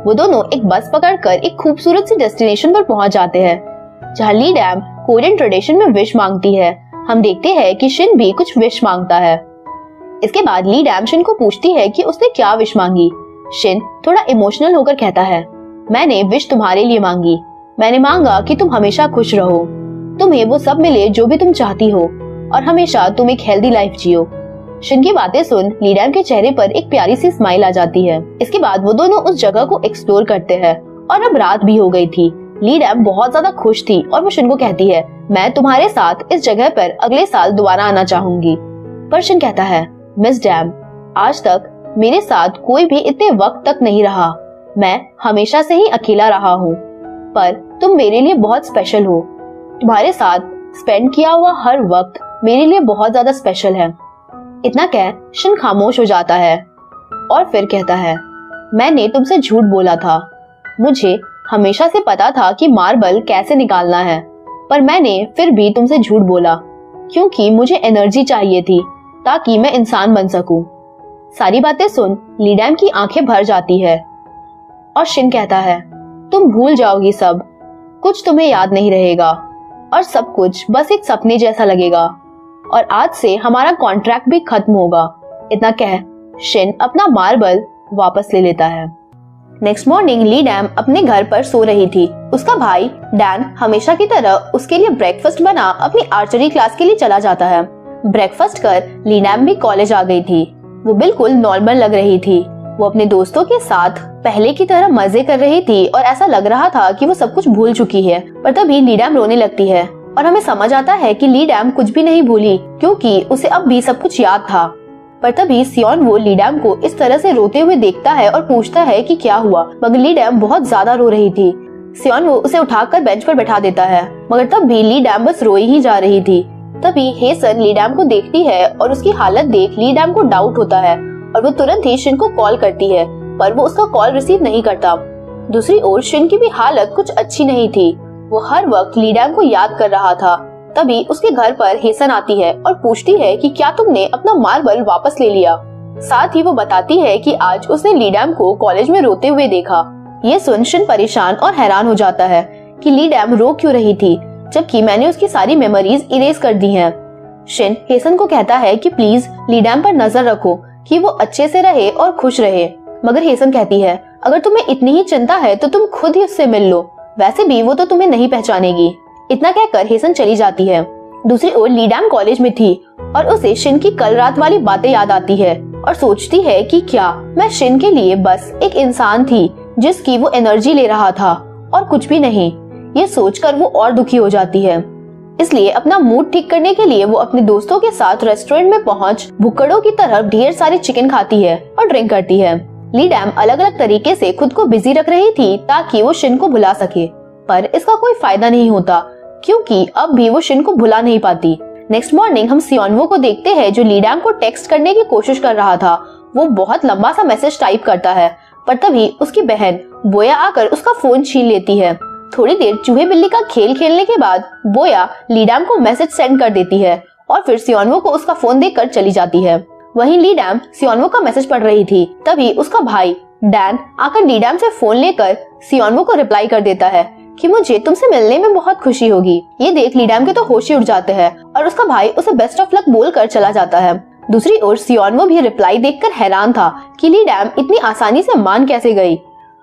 वो दोनों एक बस पकड़कर एक खूबसूरत सी डेस्टिनेशन पर पहुंच जाते हैं, जहां ली डैम कोरियन ट्रेडिशन में विश मांगती है। हम देखते हैं कि शिन भी कुछ विश मांगता है। इसके बाद ली डैम शिन को पूछती है कि उसने क्या विश मांगी। शिन थोड़ा इमोशनल होकर कहता है मैंने विश तुम्हारे लिए मांगी। मैंने मांगा कि तुम हमेशा खुश रहो, तुम्हें वो सब मिले जो भी तुम चाहती हो और हमेशा तुम एक हेल्दी लाइफ जियो। शिन की बातें सुन ली डैम के चेहरे पर एक प्यारी सी स्माइल आ जाती है। इसके बाद वो दोनों उस जगह को एक्सप्लोर करते हैं और अब रात भी हो गई थी। ली डैम बहुत ज्यादा खुश थी और वो शिन को कहती है मैं तुम्हारे साथ इस जगह पर अगले साल दोबारा आना चाहूंगी। पर शिन कहता है मिस डैम, आज तक मेरे साथ कोई भी इतने वक्त तक नहीं रहा। मैं हमेशा से ही अकेला रहा हूँ, पर तुम मेरे लिए बहुत स्पेशल हो। तुम्हारे साथ स्पेंड किया हुआ हर वक्त मेरे लिए बहुत ज्यादा स्पेशल है। इतना कह शिन खामोश हो जाता है और फिर कहता है मैंने तुमसे झूठ बोला था। मुझे हमेशा से पता था कि मार्बल कैसे निकालना है, पर मैंने फिर भी तुमसे झूठ बोला क्योंकि मुझे एनर्जी चाहिए थी ताकि मैं इंसान बन सकूं। सारी बातें सुन ली डैम की आंखें भर जाती है और शिन कहता है तुम भूल जाओगी सब कुछ, तुम्हें याद नहीं रहेगा और सब कुछ बस एक सपने जैसा लगेगा और आज से हमारा कॉन्ट्रैक्ट भी खत्म होगा। इतना कह शिन अपना मार्बल वापस ले लेता है। नेक्स्ट मॉर्निंग ली डैम अपने घर पर सो रही थी। उसका भाई डैन हमेशा की तरह उसके लिए ब्रेकफास्ट बना अपनी आर्चरी क्लास के लिए चला जाता है। ब्रेकफास्ट कर ली डैम भी कॉलेज आ गई थी। वो बिल्कुल नॉर्मल लग रही थी। वो अपने दोस्तों के साथ पहले की तरह मजे कर रही थी और ऐसा लग रहा था कि वो सब कुछ भूल चुकी है। पर तभी ली डैम रोने लगती है और हमें समझ आता है कि ली डैम कुछ भी नहीं भूली क्योंकि उसे अब भी सब कुछ याद था। पर तभी सियोन वो ली डैम को इस तरह से रोते हुए देखता है और पूछता है कि क्या हुआ, मगर ली डैम बहुत ज्यादा रो रही थी। सियोन वो उसे उठाकर बेंच पर बैठा देता है, मगर तब भी ली डैम बस रोई ही जा रही थी। तभी हेसन ली डैम को देखती है और उसकी हालत देख ली डैम को डाउट होता है और वो तुरंत ही शिन को कॉल करती है, पर वो उसका कॉल रिसीव नहीं करता। दूसरी ओर शिन की भी हालत कुछ अच्छी नहीं थी। वो हर वक्त ली डैम को याद कर रहा था। तभी उसके घर पर हेसन आती है और पूछती है कि क्या तुमने अपना मार्बल वापस ले लिया। साथ ही वो बताती है कि आज उसने ली डैम को कॉलेज में रोते हुए देखा। ये सुन शिन परेशान और हैरान हो जाता है कि ली डैम रो क्यों रही थी, जबकि मैंने उसकी सारी मेमोरीज इरेज कर दी हैं। शिन हेसन को कहता है कि प्लीज ली डैम पर नजर रखो कि वो अच्छे से रहे और खुश रहे, मगर हेसन कहती है अगर तुम्हें इतनी ही चिंता है तो तुम खुद ही उससे मिल लो, वैसे भी वो तो तुम्हें नहीं पहचानेगी। इतना कहकर हेसन चली जाती है। दूसरी ओर ली डैम कॉलेज में थी और उसे शिन की कल रात वाली बातें याद आती है और सोचती है कि क्या मैं शिन के लिए बस एक इंसान थी जिसकी वो एनर्जी ले रहा था और कुछ भी नहीं। ये सोचकर वो और दुखी हो जाती है। इसलिए अपना मूड ठीक करने के लिए वो अपने दोस्तों के साथ रेस्टोरेंट में पहुंच भुक्कड़ों की तरह ढेर सारे चिकन खाती है और ड्रिंक करती है। ली डैम अलग अलग तरीके से खुद को बिजी रख रही थी ताकि वो शिन को भुला सके, पर इसका कोई फायदा नहीं होता क्योंकि अब भी वो शिन को भुला नहीं पाती। नेक्स्ट मॉर्निंग हम सियोनवो को देखते हैं जो ली डैम को टेक्स्ट करने की कोशिश कर रहा था। वो बहुत लंबा सा मैसेज टाइप करता है, पर तभी उसकी बहन बोया आकर उसका फोन छीन लेती है। थोड़ी देर चूहे बिल्ली का खेल खेलने के बाद बोया ली डैम को मैसेज सेंड कर देती है और फिर सियोनवो को उसका फोन देकर चली जाती है। वहीं ली डैम सियोनवो का मैसेज पढ़ रही थी। तभी उसका भाई डैन आकर ली डैम से फोन लेकर सियोनवो को रिप्लाई कर देता है कि मुझे तुमसे मिलने में बहुत खुशी होगी। ये देख ली डैम के तो होश ही उड़ जाते हैं और उसका भाई उसे बेस्ट ऑफ लक बोलकर चला जाता है। दूसरी ओर सियोनवो भी रिप्लाई देखकर हैरान था कि ली डैम इतनी आसानी से मान कैसे गई।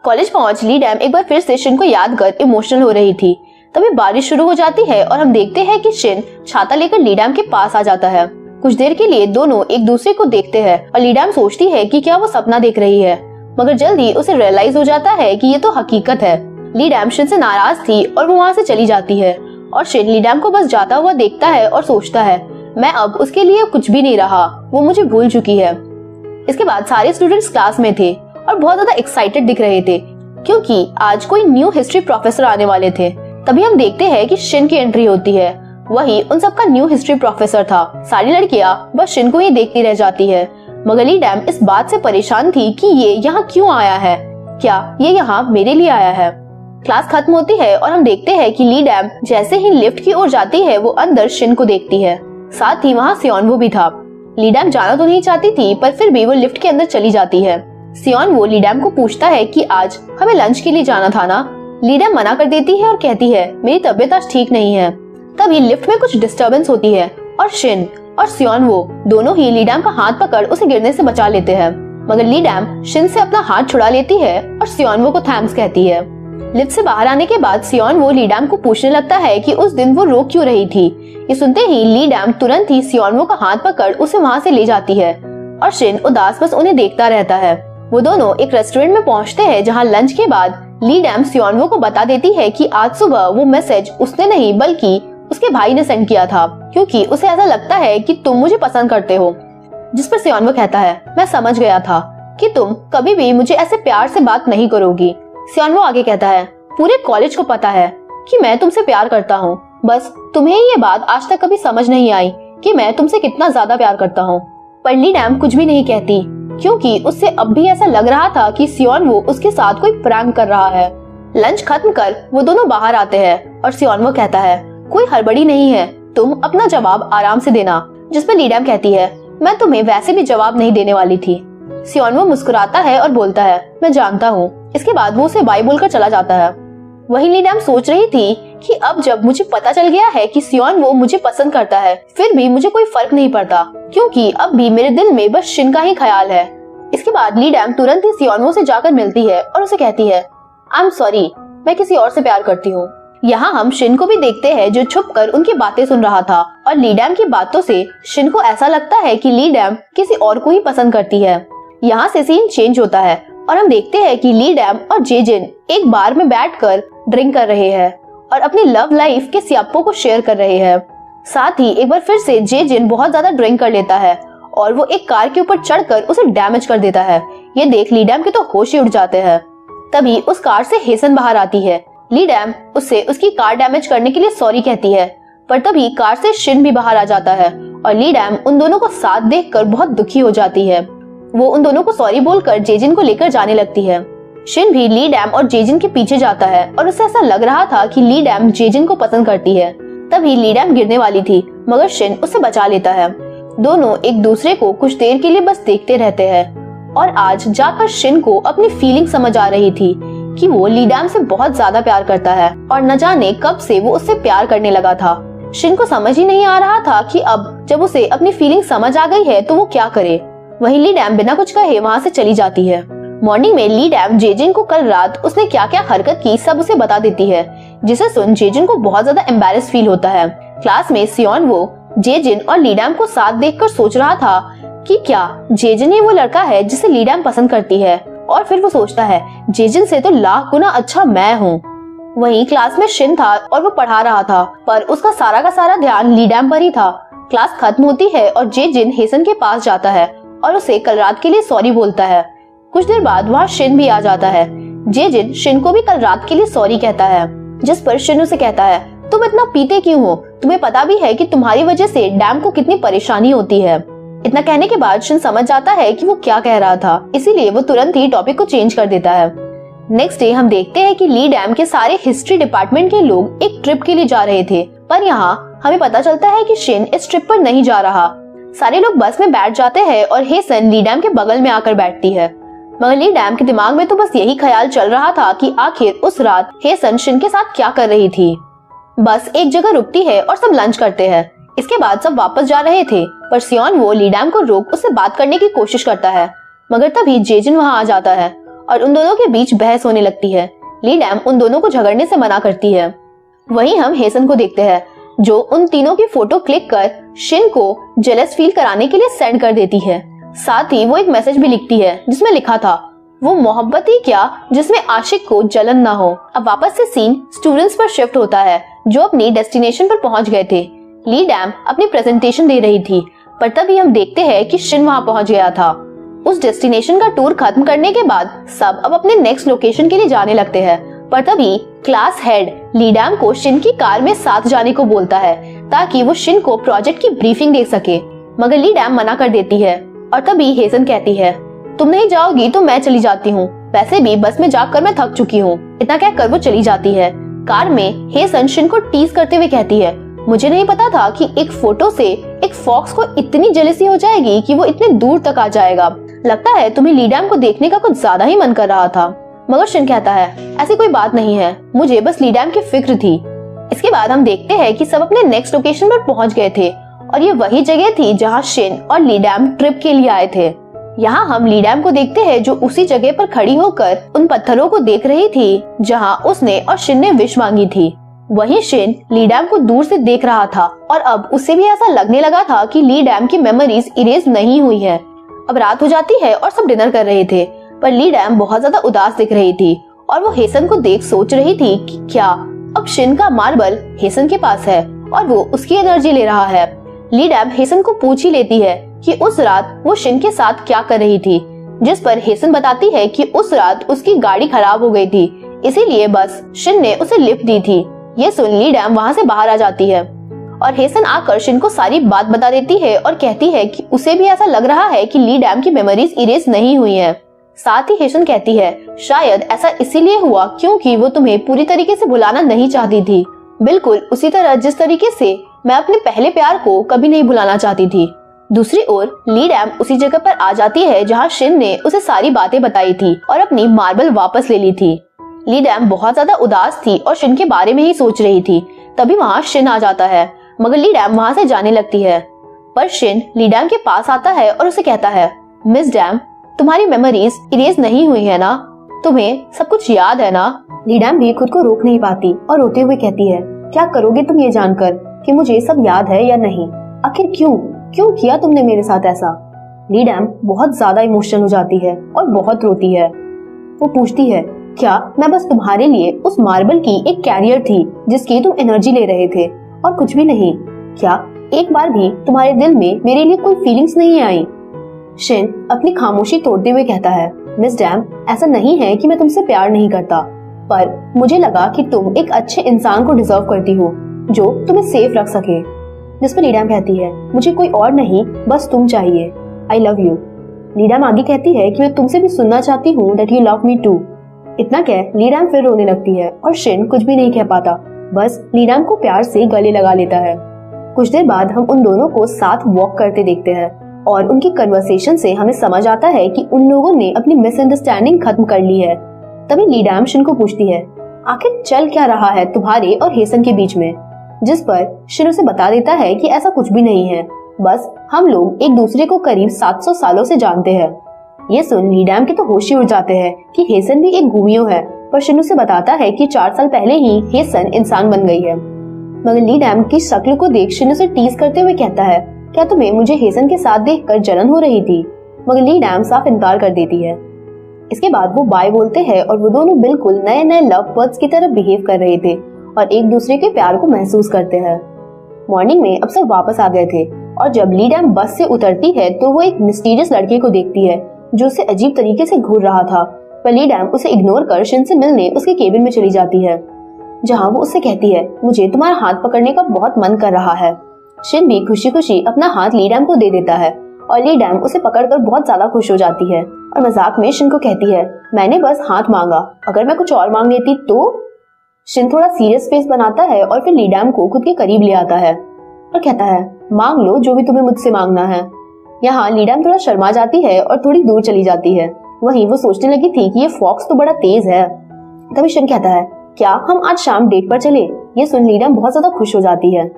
कॉलेज पहुंच ली डैम एक बार फिर से शिन को याद कर इमोशनल हो रही थी। तभी बारिश शुरू हो जाती है और हम देखते हैं कि शिन छाता लेकर ली डैम के पास आ जाता है। कुछ देर के लिए दोनों एक दूसरे को देखते हैं और ली डैम सोचती है कि क्या वो सपना देख रही है, मगर जल्दी उसे रियलाइज हो जाता है कि ये तो हकीकत है। ली डैम शिन से नाराज थी और वो वहाँ से चली जाती है और शिन ली डैम को बस जाता हुआ देखता है और सोचता है मैं अब उसके लिए कुछ भी नहीं रहा, वो मुझे भूल चुकी है। इसके बाद सारे स्टूडेंट्स क्लास में थे और बहुत ज्यादा एक्साइटेड दिख रहे थे। क्योंकि आज कोई न्यू हिस्ट्री प्रोफेसर आने वाले थे। तभी हम देखते हैं कि शिन की एंट्री होती है। वही उन सबका न्यू हिस्ट्री प्रोफेसर था। सारी लड़कियां बस शिन को ही देखती रह जाती है, मगर ली डैम इस बात से परेशान थी कि ये यहाँ क्यों आया है, क्या ये यहाँ मेरे लिए आया है। क्लास खत्म होती है और हम देखते हैं कि ली डैम जैसे ही लिफ्ट की ओर जाती है वो अंदर शिन को देखती है। साथ ही वहाँ सियोनवो भी था। ली डैम जाना तो नहीं चाहती थी, पर फिर भी वो लिफ्ट के अंदर चली जाती है। सियोनवो ली डैम को पूछता है कि आज हमें लंच के लिए जाना था ना। ली डैम मना कर देती है और कहती है मेरी तबीयत आज ठीक नहीं है। तभी लिफ्ट में कुछ डिस्टर्बेंस होती है और शिन और सियोनवो दोनों ही ली डैम का हाथ पकड़ उसे गिरने से बचा लेते हैं, मगर ली डैम शिन से अपना हाथ छुड़ा लेती है और सियोनवो को थैंक्स कहती है। लिफ्ट से बाहर आने के बाद सियोनवो ली डैम को पूछने लगता है कि उस दिन वो रो क्यों रही थी। ये सुनते ही ली डैम तुरंत ही सियोनवो का हाथ पकड़ उसे वहाँ से ले जाती है और शिन उदास बस उन्हें देखता रहता है। वो दोनों एक रेस्टोरेंट में पहुँचते हैं, जहाँ लंच के बाद ली डैम सियोनवो को बता देती है कि आज सुबह वो मैसेज उसने नहीं बल्कि उसके भाई ने सेंड किया था, क्योंकि उसे ऐसा लगता है कि तुम मुझे पसंद करते हो। जिस पर सियोनवो कहता है मैं समझ गया था कि तुम कभी भी मुझे ऐसे प्यार से बात नहीं करोगी। सियोनवो आगे कहता है पूरे कॉलेज को पता है कि मैं तुमसे प्यार करता हूँ, बस तुम्हें ये बात आज तक कभी समझ नहीं आई कि मैं तुमसे कितना ज्यादा प्यार करता हूँ। पर ली डैम कुछ भी नहीं कहती, क्योंकि उससे अब भी ऐसा लग रहा था कि सियोनवो उसके साथ कोई प्रैंक कर रहा है। लंच खत्म कर वो दोनों बाहर आते हैं और सियोनवो कहता है कोई हड़बड़ी नहीं है, तुम अपना जवाब आराम से देना। जिस पर ली डैम कहती है मैं तुम्हें वैसे भी जवाब नहीं देने वाली थी। सियोनवो मुस्कुराता है और बोलता है मैं जानता हूँ। इसके बाद वो उसे बाय बोलकर चला जाता है। वही ली डैम सोच रही थी कि अब जब मुझे पता चल गया है कि सियोनवो मुझे पसंद करता है, फिर भी मुझे कोई फर्क नहीं पड़ता, क्योंकि अब भी मेरे दिल में बस शिन का ही ख्याल है। इसके बाद ली डैम तुरंत ही सियोनवो से जाकर मिलती है और उसे कहती है आई एम सॉरी, मैं किसी और से प्यार करती हूँ। यहाँ हम शिन को भी देखते हैं जो छुपकर उनकी बातें सुन रहा था, और ली डैम की बातों से शिन को ऐसा लगता है कि ली डैम किसी और को ही पसंद करती है। यहाँ से सीन चेंज होता है और हम देखते हैं कि ली डैम और जेजिन एक बार में बैठकर ड्रिंक कर रहे हैं और अपनी लव लाइफ के स्यापों को शेयर कर रहे हैं। साथ ही एक बार फिर से जेजिन बहुत ज्यादा ड्रिंक कर लेता है और वो एक कार के ऊपर चढ़कर उसे डैमेज कर देता है। ये देख ली डैम के तो होश ही उड़ जाते हैं। तभी उस कार से हेसन बाहर आती है। ली डैम उससे उसकी कार डैमेज करने के लिए सॉरी कहती है, पर तभी कार से शिन भी बाहर आ जाता है और ली डैम उन दोनों को साथ देखकर बहुत दुखी हो जाती है। वो उन दोनों को सॉरी बोलकर जेजिन को लेकर जाने लगती है। शिन भी ली डैम और जेजिन के पीछे जाता है और उसे ऐसा लग रहा था कि ली डैम जेजिन को पसंद करती है। तभी ली डैम गिरने वाली थी, मगर शिन उसे बचा लेता है। दोनों एक दूसरे को कुछ देर के लिए बस देखते रहते हैं और आज जाकर शिन को अपनी फीलिंग समझ आ रही थी कि वो ली डैम से बहुत ज्यादा प्यार करता है और न जाने कब से वो उससे प्यार करने लगा था। शिन को समझ ही नहीं आ रहा था कि अब जब उसे अपनी फीलिंग समझ आ गई है तो वो क्या करे। वहीं ली डैम बिना कुछ कहे वहाँ से चली जाती है। मॉर्निंग में ली डैम जेजिन को कल रात उसने क्या क्या हरकत की सब उसे बता देती है, जिसे सुन जेजिन को बहुत ज्यादा एम्बैरेस फील होता है। क्लास में सियोनवो जेजिन और ली डैम को साथ देखकर सोच रहा था कि क्या जेजिन ही वो लड़का है जिसे ली डैम पसंद करती है, और फिर वो सोचता है जेजिन से तो लाख गुना अच्छा मैं हूँ। वहीं क्लास में शिन था और वो पढ़ा रहा था, पर उसका सारा का सारा ध्यान ली डैम पर ही था। क्लास खत्म होती है और जेजिन हेसन के पास जाता है और उसे कल रात के लिए सॉरी बोलता है। कुछ देर बाद वहाँ शिन भी आ जाता है। जेजिन शिन को भी कल रात के लिए सॉरी कहता है, जिस पर शिन उसे कहता है तुम इतना पीते क्यों हो, तुम्हें पता भी है कि तुम्हारी वजह से डैम को कितनी परेशानी होती है। इतना कहने के बाद शिन समझ जाता है कि वो क्या कह रहा था, इसीलिए वो तुरंत ही टॉपिक को चेंज कर देता है। नेक्स्ट डे हम देखते हैं कि ली डैम के सारे हिस्ट्री डिपार्टमेंट के लोग एक ट्रिप के लिए जा रहे थे, पर यहाँ हमें पता चलता है कि शिन इस ट्रिप पर नहीं जा रहा। सारे लोग बस में बैठ जाते हैं और हेसन ली डैम के बगल में आकर बैठती है, मगर ली डैम के दिमाग में तो बस यही ख्याल चल रहा था कि आखिर उस रात हेसन शिन के साथ क्या कर रही थी। बस एक जगह रुकती है और सब लंच करते हैं। इसके बाद सब वापस जा रहे थे, पर सियोनवो ली डैम को रोक उससे बात करने की कोशिश करता है, मगर तभी जेजिन वहाँ आ जाता है और उन दोनों के बीच बहस होने लगती है। ली डैम उन दोनों को झगड़ने से मना करती है। वहीं हम हेसन को देखते हैं जो उन तीनों की फोटो क्लिक कर शिन को जेलस फील कराने के लिए सेंड कर देती है। साथ ही वो एक मैसेज भी लिखती है जिसमें लिखा था वो मोहब्बत ही क्या जिसमें आशिक को जलन ना हो। अब वापस से सीन स्टूडेंट्स पर शिफ्ट होता है जो अपनी डेस्टिनेशन पर पहुंच गए थे। ली डैम अपनी प्रेजेंटेशन दे रही थी, पर तभी हम देखते हैं कि शिन वहां पहुंच गया था। उस डेस्टिनेशन का टूर खत्म करने के बाद सब अब अपने नेक्स्ट लोकेशन के लिए जाने लगते हैं। पर तभी क्लास हेड लीडैम को शिन की कार में साथ जाने को बोलता है ताकि वो शिन को प्रोजेक्ट की ब्रीफिंग दे सके, मगर लीडैम मना कर देती है। और तभी हेसन कहती है, तुम नहीं जाओगी तो मैं चली जाती हूँ, वैसे भी बस में जाकर मैं थक चुकी हूँ। इतना कहकर वो चली जाती है। कार में हेसन शिन को टीज करते हुए कहती है, मुझे नहीं पता था कि एक फोटो से एक फॉक्स को इतनी जेलसी हो जाएगी कि वो इतने दूर तक आ जाएगा। लगता है तुम्हें लीडैम को देखने का कुछ ज्यादा ही मन कर रहा था। मगर शिन कहता है, ऐसी कोई बात नहीं है, मुझे बस लीडैम की फिक्र थी। इसके बाद हम देखते हैं कि सब अपने नेक्स्ट लोकेशन पर पहुंच गए थे और ये वही जगह थी जहां शिन और लीडैम ट्रिप के लिए आए थे। यहाँ हम लीडैम को देखते हैं जो उसी जगह पर खड़ी होकर उन पत्थरों को देख रही थी जहाँ उसने और शिन ने विश मांगी थी। वहीं शिन लीडैम को दूर से देख रहा था और अब उसे भी ऐसा लगने लगा था कि लीडैम की मेमोरीज इरेज नहीं हुई है। अब रात हो जाती है और सब डिनर कर रहे थे, पर लीडैम बहुत ज्यादा उदास दिख रही थी और वो हेसन को देख सोच रही थी कि क्या अब शिन का मार्बल हेसन के पास है और वो उसकी एनर्जी ले रहा है। लीडैम हेसन को पूछ ही लेती है कि उस रात वो शिन के साथ क्या कर रही थी, जिस पर हेसन बताती है कि उस रात उसकी गाड़ी खराब हो गई थी, इसीलिए बस शिन ने उसे लिफ्ट दी थी। ये सुन लीडैम वहाँ से बाहर आ जाती है और हेसन आकर शिन को सारी बात बता देती है और कहती है कि उसे भी ऐसा लग रहा है कि लीडैम की मेमोरीज इरेज नहीं हुई है। साथ ही हेसन कहती है, शायद ऐसा इसीलिए हुआ क्योंकि वो तुम्हें पूरी तरीके से भुलाना नहीं चाहती थी, बिल्कुल उसी तरह जिस तरीके से मैं अपने पहले प्यार को कभी नहीं भुलाना चाहती थी। दूसरी ओर लीडैम उसी जगह पर आ जाती है जहाँ शिन ने उसे सारी बातें बताई थी और अपनी मार्बल वापस ले ली थी। लीडैम बहुत ज्यादा उदास थी और शिन के बारे में ही सोच रही थी। तभी वहाँ शिन आ जाता है, मगर लीडैम वहाँ से जाने लगती है। पर शिन लीडैम के पास आता है और उसे कहता है, मिस डैम, तुम्हारी मेमोरीज इरेज नहीं हुई है ना, तुम्हें सब कुछ याद है ना। लीडैम भी खुद को रोक नहीं पाती और रोते हुए कहती है, क्या करोगे तुम ये जानकर कि मुझे सब याद है या नहीं? आखिर क्यों किया तुमने मेरे साथ ऐसा? लीडैम बहुत ज्यादा इमोशनल हो जाती है और बहुत रोती है। वो पूछती है, क्या मैं बस तुम्हारे लिए उस मार्बल की एक कैरियर थी जिसकी तुम एनर्जी ले रहे थे और कुछ भी नहीं? क्या एक बार भी तुम्हारे दिल में मेरे लिए कोई फीलिंग्स नहीं आई? शिन अपनी खामोशी तोड़ते हुए कहता है, मिस डैम, ऐसा नहीं है कि मैं तुमसे प्यार नहीं करता, पर मुझे लगा कि तुम एक अच्छे इंसान को डिजर्व करती हो जो तुम्हें सेफ रख सके। जिस पर लीडैम कहती है, मुझे कोई और नहीं, बस तुम चाहिए। I love you. लीडैम आगे कहती है कि मैं तुमसे भी सुनना चाहती हूँ that you love me too. इतना कह लीडैम फिर रोने लगती है और शिन कुछ भी नहीं कह पाता, बस लीडैम को प्यार से गले लगा लेता है। कुछ देर बाद हम उन दोनों को साथ वॉक करते देखते हैं और उनकी कन्वर्सेशन से हमें समझ आता है कि उन लोगों ने अपनी मिसअंडरस्टैंडिंग खत्म कर ली है। तभी लीडैम शिन को पूछती है, आखिर चल क्या रहा है तुम्हारे और हेसन के बीच में? जिस पर शिन उसे बता देता है कि ऐसा कुछ भी नहीं है, बस हम लोग एक दूसरे को करीब 700 सालों से जानते हैं। ये सुन लीडैम के तो होश ही उड़ जाते हैं कि हेसन भी एक घूमियो है, पर शिन उसे बताता है कि 4 साल पहले ही हेसन इंसान बन गई है। मगर लीडैम की शक्ल को देख शिन उसे टीज करते हुए कहता है, क्या तुम्हें मुझे हेसन के साथ देखकर जलन हो रही थी? मगर लीडैम साफ इनकार कर देती है। इसके बाद वो बाय बोलते हैं और वो दोनों बिल्कुल नए नए लव बर्ड्स की तरह बिहेव कर रहे थे और एक दूसरे के प्यार को महसूस करते हैं। मॉर्निंग में अब सब वापस आ गए थे और जब लीडैम बस से उतरती है तो वो एक मिस्टीरियस लड़के को देखती है जो उसे अजीब तरीके से घूर रहा था। पर लीडैम उसे इग्नोर कर शिन से मिलने उसके केबिन में चली जाती है, जहाँ वो उससे कहती है, मुझे तुम्हारा हाथ पकड़ने का बहुत मन कर रहा है। शिन भी खुशी खुशी अपना हाथ लीडैम को दे देता है और लीडैम उसे पकड़कर बहुत ज्यादा खुश हो जाती है और मजाक में शिन को कहती है, मैंने बस हाथ मांगा, अगर मैं कुछ और मांग लेती तो? शिन थोड़ा सीरियस फेस बनाता है और फिर लीडैम को खुद के करीब ले आता है और कहता है, मांग लो जो भी तुम्हें मुझसे मांगना है। यहाँ लीडैम थोड़ा शर्मा जाती है और थोड़ी दूर चली जाती है। वहीं वो सोचने लगी थी कि ये फॉक्स तो बड़ा तेज है। तभी शिन कहता है, क्या हम आज शाम डेट पर चले? ये सुन लीडैम बहुत ज्यादा खुश हो जाती है।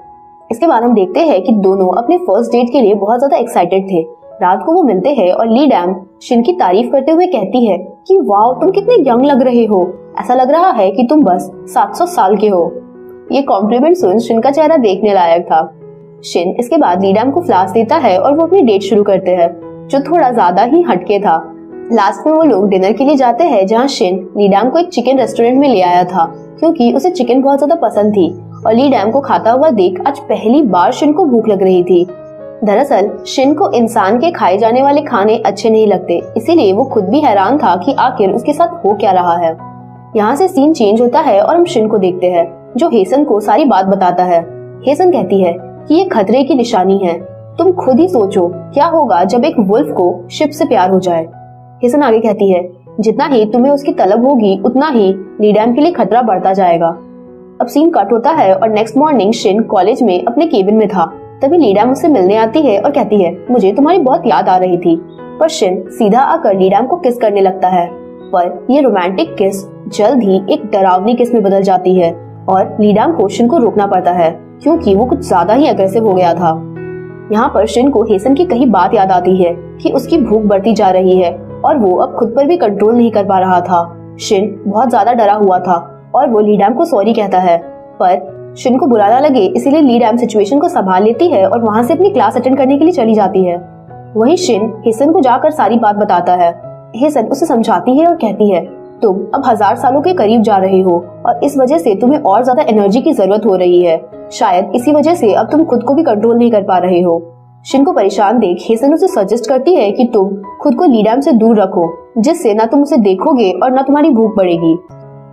इसके बाद हम देखते हैं कि दोनों अपने फर्स्ट डेट के लिए बहुत ज्यादा एक्साइटेड थे। रात को वो मिलते हैं और लीडैम शिन की तारीफ करते हुए कहती है कि वाओ, तुम कितने यंग लग रहे हो, ऐसा लग रहा है कि तुम बस 700 साल के हो। ये कॉम्प्लीमेंट सुन शिन का चेहरा देखने लायक था। शिन इसके बाद लीडैम को फ्लास्क देता है और वो अपनी डेट शुरू करते हैं, जो थोड़ा ज्यादा ही हटके था। लास्ट में वो लोग डिनर के लिए जाते हैं, जहाँ शिन लीडैम को एक चिकन रेस्टोरेंट में ले आया था क्योंकि उसे चिकन बहुत ज्यादा पसंद थी और लीडैम को खाता हुआ देख आज पहली बार शिन को भूख लग रही थी। दरअसल शिन को इंसान के खाए जाने वाले खाने अच्छे नहीं लगते, इसीलिए वो खुद भी हैरान था कि आखिर उसके साथ हो क्या रहा है। यहाँ से सीन चेंज होता है और हम शिन को देखते हैं जो हेसन को सारी बात बताता है। हेसन कहती है कि ये खतरे की निशानी है, तुम खुद ही सोचो क्या होगा जब एक वुल्फ को शिप से प्यार हो जाए। हेसन आगे कहती है जितना ही तुम्हें उसकी तलब होगी उतना ही लीडैम के लिए खतरा बढ़ता जाएगा। अब सीन कट होता है और नेक्स्ट मॉर्निंग शिन कॉलेज में अपने केबिन में था। तभी लीडैम उससे मिलने आती है और कहती है मुझे तुम्हारी बहुत याद आ रही थी। पर शिन सीधा आकर लीडैम को किस करने लगता है, पर ये रोमांटिक किस जल्द ही एक डरावनी किस में बदल जाती है और लीडैम को शिन को रोकना पड़ता है क्योंकि वो कुछ ज्यादा ही अग्रेसिव हो गया था। यहाँ पर शिन को हेसन की कही बात याद आती है कि उसकी भूख बढ़ती जा रही है और वो अब खुद पर भी कंट्रोल नहीं कर पा रहा था। शिन बहुत ज्यादा डरा हुआ था और वो लीडैम को सॉरी कहता है, पर शिन को बुरा ना लगे इसीलिए लीडैम सिचुएशन को संभाल लेती है और वहाँ से अपनी क्लास अटेंड करने के लिए चली जाती है। वहीं शिन हेसन को जाकर सारी बात बताता है। हेसन उसे समझाती है और कहती है तुम अब 1000 सालों के करीब जा रहे हो और इस वजह से तुम्हें और ज्यादा एनर्जी की जरूरत हो रही है। शायद इसी वजह से अब तुम खुद को भी कंट्रोल नहीं कर पा रहे हो। शिन को परेशान देख हेसन उसे सजेस्ट करती है कि तुम खुद को लीडैम से दूर रखो, जिससे न तुम उसे देखोगे और न तुम्हारी भूख बढ़ेगी।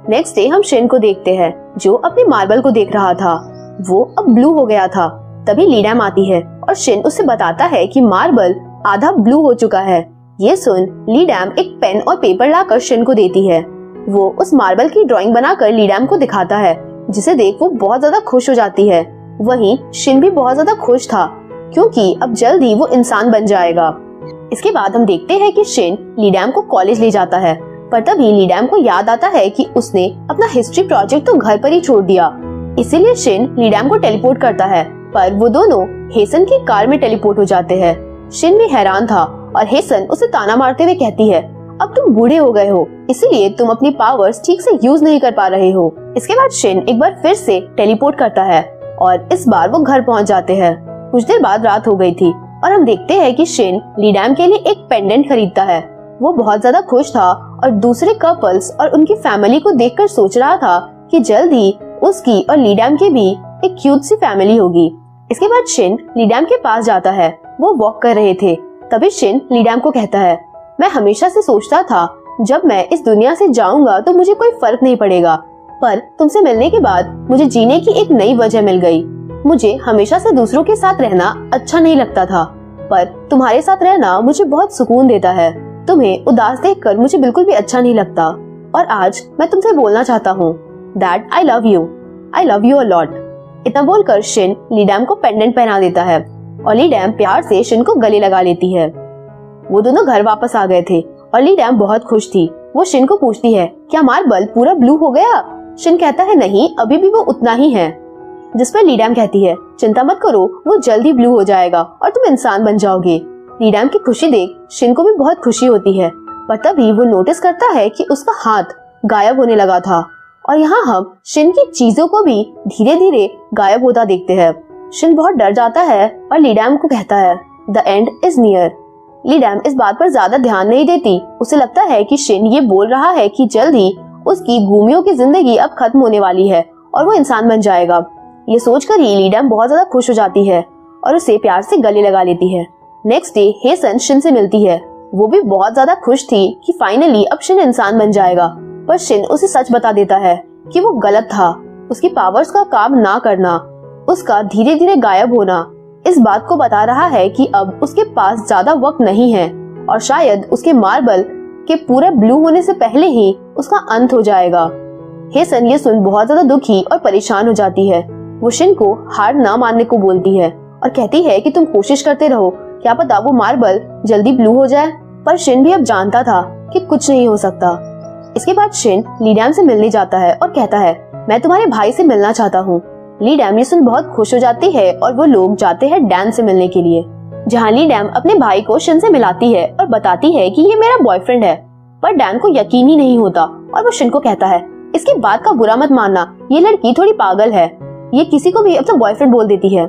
नेक्स्ट डे हम शिन को देखते हैं जो अपने मार्बल को देख रहा था। वो अब ब्लू हो गया था। तभी लीडैम आती है और शिन उसे बताता है कि मार्बल आधा ब्लू हो चुका है। ये सुन लीडैम एक पेन और पेपर लाकर शिन को देती है। वो उस मार्बल की ड्राइंग बनाकर लीडैम को दिखाता है, जिसे देख वो बहुत ज्यादा खुश हो जाती है। वहीं शिन भी बहुत ज्यादा खुश था क्योंकि अब जल्द ही वो इंसान बन जाएगा। इसके बाद हम देखते हैं कि शिन लीडैम को कॉलेज ले जाता है, पर तभी लीडैम को याद आता है कि उसने अपना हिस्ट्री प्रोजेक्ट तो घर पर ही छोड़ दिया। इसीलिए शिन लीडैम को टेलीपोर्ट करता है, पर वो दोनों हेसन की कार में टेलीपोर्ट हो जाते हैं। शिन भी हैरान था और हेसन उसे ताना मारते हुए कहती है अब तुम बूढ़े हो गए हो, इसीलिए तुम अपनी पावर्स ठीक से यूज नहीं कर पा रहे हो। इसके बाद शिन एक बार फिर से टेलीपोर्ट करता है और इस बार वो घर पहुंच जाते हैं। कुछ देर बाद रात हो गई थी और हम देखते हैं कि शिन लीडैम के लिए एक पेंडेंट खरीदता है। वो बहुत ज्यादा खुश था और दूसरे कपल्स और उनकी फैमिली को देखकर सोच रहा था कि जल्द ही उसकी और लीडैम की भी एक क्यूट सी फैमिली होगी। इसके बाद शिन लीडैम के पास जाता है। वो वॉक कर रहे थे। तभी शिन लीडैम को कहता है मैं हमेशा से सोचता था जब मैं इस दुनिया से जाऊंगा तो मुझे कोई फर्क नहीं पड़ेगा, पर तुमसे मिलने के बाद मुझे जीने की एक नई वजह मिल गई। मुझे हमेशा से दूसरों के साथ रहना अच्छा नहीं लगता था, पर तुम्हारे साथ रहना मुझे बहुत सुकून देता है। तुम्हें उदास देखकर मुझे बिल्कुल भी अच्छा नहीं लगता और आज मैं तुमसे बोलना चाहता हूँ that I love you a lot. इतना बोलकर शिन लीडैम को पेंडेंट पहना देता है और लीडैम प्यार से शिन को गले लगा लेती है। वो दोनों घर वापस आ गए थे और लीडैम बहुत खुश थी। वो शिन को पूछती है क्या मार्बल पूरा ब्लू हो गया? शिन कहता है नहीं, अभी भी वो उतना ही है। जिस पर लीडैम कहती है चिंता मत करो, वो जल्दी ब्लू हो जाएगा और तुम इंसान बन जाओगे। लीडैम की खुशी देख शिन को भी बहुत खुशी होती है, पर तभी वो नोटिस करता है कि उसका हाथ गायब होने लगा था और यहाँ हम शिन की चीजों को भी धीरे धीरे गायब होता देखते हैं। शिन बहुत डर जाता है और लीडैम को कहता है द एंड इज नियर। लीडैम इस बात पर ज्यादा ध्यान नहीं देती। उसे लगता है कि शिन ये बोल रहा है कि जल्द ही उसकी गुमियों की जिंदगी अब खत्म होने वाली है और वो इंसान बन जाएगा। ये सोचकर ही लीडैम बहुत ज्यादा खुश हो जाती है और उसे प्यार से गले लगा लेती है। नेक्स्ट डे हेसन शिन से मिलती है। वो भी बहुत ज्यादा खुश थी कि फाइनली अब शिन इंसान बन जाएगा, पर शिन उसे सच बता देता है कि वो गलत था। उसकी पावर्स का काम ना करना, उसका धीरे धीरे गायब होना इस बात को बता रहा है कि अब उसके पास ज्यादा वक्त नहीं है और शायद उसके मार्बल के पूरे ब्लू होने से पहले ही उसका अंत हो जाएगा। हेसन ये सुन बहुत ज्यादा दुखी और परेशान हो जाती है। वो शिन को हार ना मानने को बोलती है और कहती है कि तुम कोशिश करते रहो, क्या पता वो मार्बल जल्दी ब्लू हो जाए। पर शिन भी अब जानता था कि कुछ नहीं हो सकता। इसके बाद शिन लीडैम से मिलने जाता है और कहता है मैं तुम्हारे भाई से मिलना चाहता हूँ। लीडैम ये सुन बहुत खुश हो जाती है और वो लोग जाते हैं डैन से मिलने के लिए, जहाँ लीडैम अपने भाई को शिन से मिलाती है और बताती है कि ये मेरा बॉयफ्रेंड है। पर डैन को यकीन ही नहीं होता और वो शिन को कहता है इसकी बात का बुरा मत मानना, ये लड़की थोड़ी पागल है, ये किसी को भी अपना बॉयफ्रेंड बोल देती है।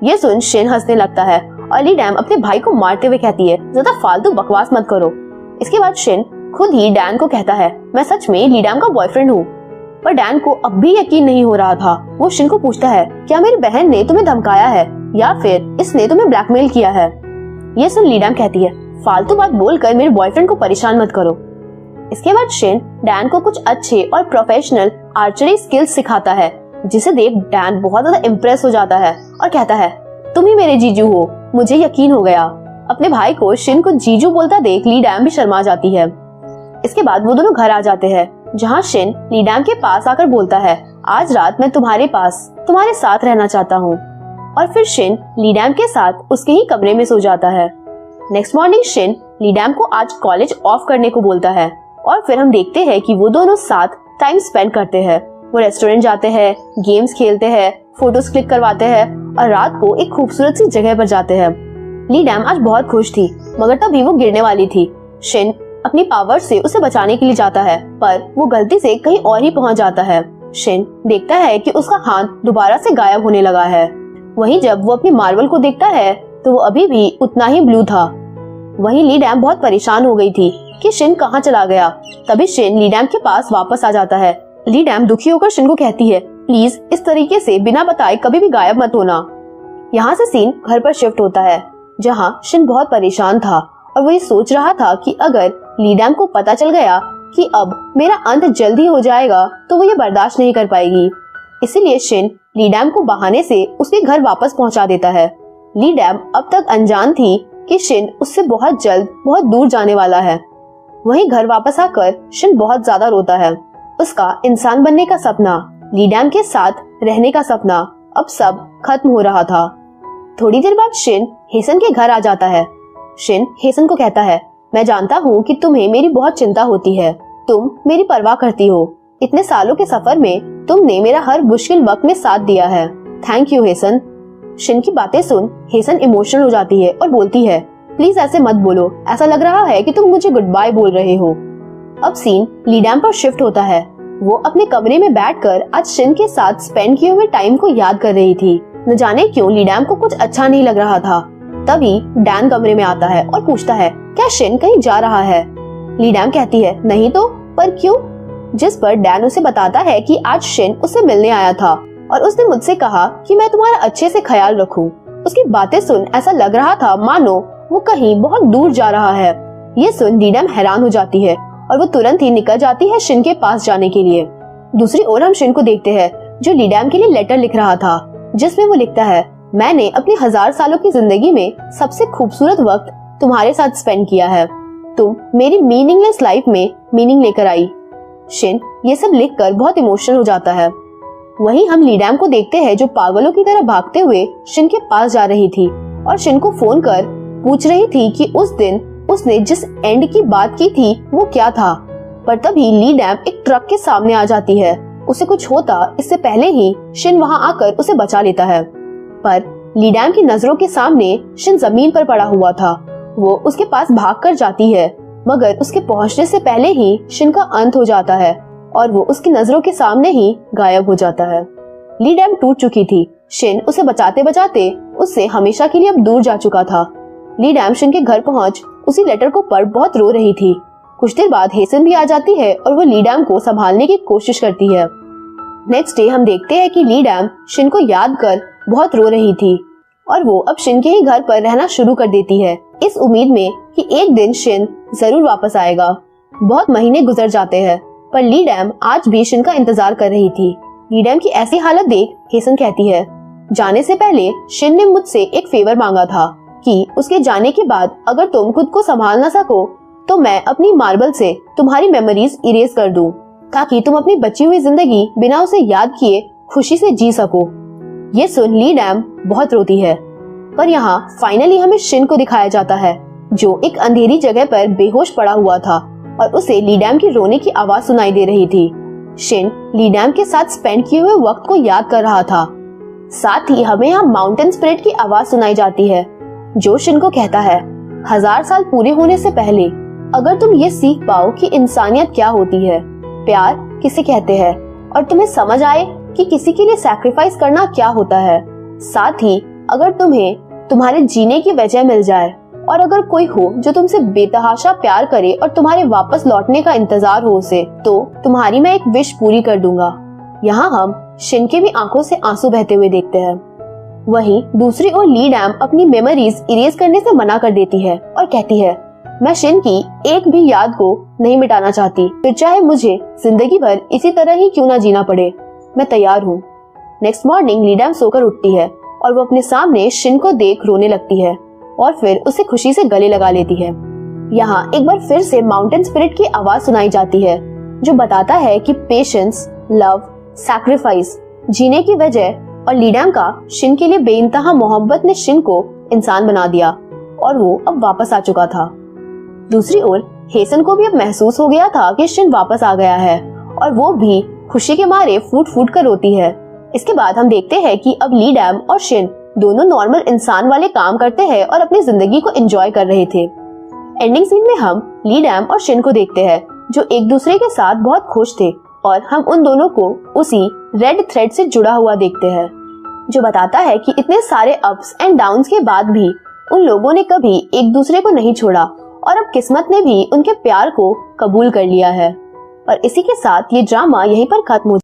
ये सुन शिन हंसने लगता है और लीडैम अपने भाई को मारते हुए कहती है ज्यादा फालतू बकवास मत करो। इसके बाद शिन खुद ही डैन को कहता है मैं सच में लीडैम का बॉयफ्रेंड हूँ। पर डैन को अब भी यकीन नहीं हो रहा था। वो शिन को पूछता है, क्या मेरी बहन ने तुम्हें धमकाया है या फिर इसने तुम्हें ब्लैकमेल किया है? ये सुन ली डैम कहती है, फालतू बात बोलकर मेरे बॉयफ्रेंड को परेशान मत करो। इसके बाद शिन डैन को कुछ अच्छे और प्रोफेशनल आर्चरी स्किल्स सिखाता है, जिसे देख डैन बहुत ज्यादा इम्प्रेस हो जाता है और कहता है, तुम ही मेरे जीजू हो, मुझे यकीन हो गया। अपने भाई को शिन को जीजू बोलता देख ली डैम भी शर्मा जाती है। इसके बाद वो दोनों घर आ जाते हैं, जहाँ शिन ली डैम के पास आकर बोलता है, आज रात मैं तुम्हारे पास तुम्हारे साथ रहना चाहता हूँ। और फिर शिन ली डैम के साथ उसके ही कमरे में सो जाता है। नेक्स्ट मॉर्निंग शिन ली डैम को आज कॉलेज ऑफ करने को बोलता है और फिर हम देखते हैं कि वो दोनों साथ टाइम स्पेंड करते हैं। वो रेस्टोरेंट जाते हैं, गेम्स खेलते हैं, फोटोज क्लिक करवाते हैं और रात को एक खूबसूरत सी जगह पर जाते हैं। ली डैम आज बहुत खुश थी, मगर तभी वो गिरने वाली थी। शिन अपनी पावर से उसे बचाने के लिए जाता है, पर वो गलती से कहीं और ही पहुंच जाता है। शिन देखता है कि उसका हाथ दोबारा से गायब होने लगा है। वहीं जब वो अपनी मार्बल को देखता है तो वो अभी भी उतना ही ब्लू था। वहीं ली डैम बहुत परेशान हो गई थी कि शिन कहाँ चला गया। तभी शिन ली डैम के पास वापस आ जाता है। ली डैम दुखी होकर शिन को कहती है, प्लीज इस तरीके से बिना बताए कभी भी गायब मत होना। यहाँ से सीन घर पर शिफ्ट होता है, जहाँ शिन बहुत परेशान था और वो ये सोच रहा था कि अगर ली डैम को पता चल गया कि अब मेरा अंत जल्दी हो जाएगा तो वो ये बर्दाश्त नहीं कर पाएगी। इसीलिए शिन ली डैम को बहाने से उसके घर वापस पहुंचा देता है। ली डैम अब तक अनजान थी कि शिन उससे बहुत जल्द बहुत दूर जाने वाला है। वहीं घर वापस आकर शिन बहुत ज्यादा रोता है। उसका इंसान बनने का सपना, ली डैम के साथ रहने का सपना अब सब खत्म हो रहा था। थोड़ी देर बाद शिन हेसन के घर आ जाता है। शिन हेसन को कहता है, मैं जानता हूँ कि तुम्हें मेरी बहुत चिंता होती है, तुम मेरी परवाह करती हो। इतने सालों के सफर में तुमने मेरा हर मुश्किल वक्त में साथ दिया है। Thank you हेसन। शिन की बातें सुन हेसन इमोशनल हो जाती है और बोलती है, प्लीज ऐसे मत बोलो, ऐसा लग रहा है कि तुम मुझे गुड बाय बोल रहे हो। अब सीन ली डैम पर शिफ्ट होता है। वो अपने कमरे में बैठकर आज शिन के साथ स्पेंड किए हुए टाइम को याद कर रही थी। न जाने क्यों ली डैम को कुछ अच्छा नहीं लग रहा था। तभी डैन कमरे में आता है और पूछता है, क्या शिन कहीं जा रहा है? ली डैम कहती है, नहीं तो, पर क्यों? जिस पर डैन उसे बताता है कि आज शिन उससे मिलने आया था और उसने मुझसे कहा कि मैं तुम्हारा अच्छे से ख्याल रखूं। उसकी बातें सुन ऐसा लग रहा था मानो वो कहीं बहुत दूर जा रहा है। ये सुन ली डैम हैरान हो जाती है और वो तुरंत ही निकल जाती है शिन के पास जाने के लिए। दूसरी ओर हम शिन को देखते हैं, जो ली डैम के लिए लेटर लिख रहा था, जिसमें वो लिखता है, मैंने अपनी 1000 सालों की जिंदगी में सबसे खूबसूरत वक्त तुम्हारे साथ स्पेंड किया है। तुम मेरी मीनिंगलेस लाइफ में मीनिंग लेकर आई। शिन ये सब लिखकर बहुत इमोशनल हो जाता है। वहीं हम ली डैम को देखते हैं, जो पागलों की तरह भागते हुए शिन के पास जा रही थी और शिन को फोन कर पूछ रही थी कि उस दिन उसने जिस एंड की बात की थी वो क्या था। पर तभी ली डैम एक ट्रक के सामने आ जाती है। उसे कुछ होता इससे पहले ही शिन वहां आकर उसे बचा लेता है। पर ली डैम की नजरों के सामने शिन जमीन पर पड़ा हुआ था। वो उसके पास भागकर जाती है, मगर उसके पहुंचने से पहले ही शिन का अंत हो जाता है और वो उसकी नजरों के सामने ही गायब हो जाता है। ली डैम टूट चुकी थी। शिन उसे बचाते बचाते उससे हमेशा के लिए अब दूर जा चुका था। ली डैम शिन के घर पहुंच उसी लेटर को पढ़ बहुत रो रही थी। कुछ देर बाद हेसन भी आ जाती है और वो ली डैम को संभालने की कोशिश करती है। नेक्स्ट डे हम देखते हैं कि ली डैम शिन को याद कर बहुत रो रही थी और वो अब शिन के ही घर पर रहना शुरू कर देती है, इस उम्मीद में कि एक दिन शिन जरूर वापस आएगा। बहुत महीने गुजर जाते हैं, पर ली डैम आज भी शिन का इंतजार कर रही थी। ली डैम की ऐसी हालत देख हेसन कहती है, जाने से पहले शिन ने मुझसे एक फेवर मांगा था कि उसके जाने के बाद अगर तुम खुद को संभाल न सको तो मैं अपनी मार्बल से तुम्हारी मेमोरीज इरेज कर दूं, ताकि तुम अपनी बची हुई जिंदगी बिना उसे याद किए खुशी से जी सको। ये सुन ली डैम बहुत रोती है। पर यहाँ फाइनली हमें शिन को दिखाया जाता है, जो एक अंधेरी जगह पर बेहोश पड़ा हुआ था और उसे ली डैम की रोने की आवाज सुनाई दे रही थी। शिन ली डैम के साथ स्पेंड किए हुए वक्त को याद कर रहा था। साथ ही हमें यहाँ माउंटेन स्पिरिट की आवाज सुनाई जाती है, जो शिन को कहता है, 1000 साल पूरे होने से पहले अगर तुम ये सीख पाओ कि इंसानियत क्या होती है, प्यार किसे कहते हैं, और तुम्हें समझ आए कि किसी के लिए सैक्रिफाइस करना क्या होता है, साथ ही अगर तुम्हें तुम्हारे जीने की वजह मिल जाए और अगर कोई हो जो तुमसे बेतहाशा प्यार करे और तुम्हारे वापस लौटने का इंतजार हो उसे, तो तुम्हारी मैं एक विश पूरी कर दूंगा। यहाँ हम शिन के भी आंखों से आंसू बहते हुए देखते हैं। वहीं दूसरी ओर ली डैम अपनी मेमोरीज इरेज करने से मना कर देती है और कहती है, मैं शिन की एक भी याद को नहीं मिटाना चाहती, फिर चाहे मुझे जिंदगी भर इसी तरह ही क्यों ना जीना पड़े, मैं तैयार हूँ। नेक्स्ट मॉर्निंग ली डैम सोकर उठती है और वो अपने सामने शिन को देख रोने लगती है और फिर उसे खुशी से गले लगा लेती है। यहाँ एक बार फिर से माउंटेन स्पिरिट की आवाज सुनाई जाती है जो बताता है कि पेशेंस, लव, सैक्रिफाइस जीने की वजह और ली डैम का शिन के लिए बेइंतहा मोहब्बत ने शिन को इंसान बना दिया और वो अब वापस आ चुका था। दूसरी ओर हेसन को भी अब महसूस हो गया था कि शिन वापस आ गया है और वो भी खुशी के मारे फूट फूट कर रोती है। इसके बाद हम देखते हैं कि अब ली डैम और शिन दोनों नॉर्मल इंसान वाले काम करते हैं और अपनी जिंदगी को एंजॉय कर रहे थे। एंडिंग सीन में हम ली डैम और शिन को देखते हैं जो एक दूसरे के साथ बहुत खुश थे और हम उन दोनों को उसी रेड थ्रेड से जुड़ा हुआ देखते हैं जो बताता है कि इतने सारे अप्स एंड डाउन्स के बाद भी उन लोगों ने कभी एक दूसरे को नहीं छोड़ा और अब किस्मत ने भी उनके प्यार को कबूल कर लिया है। और इसी के साथ ये ड्रामा यहीं पर खत्म हो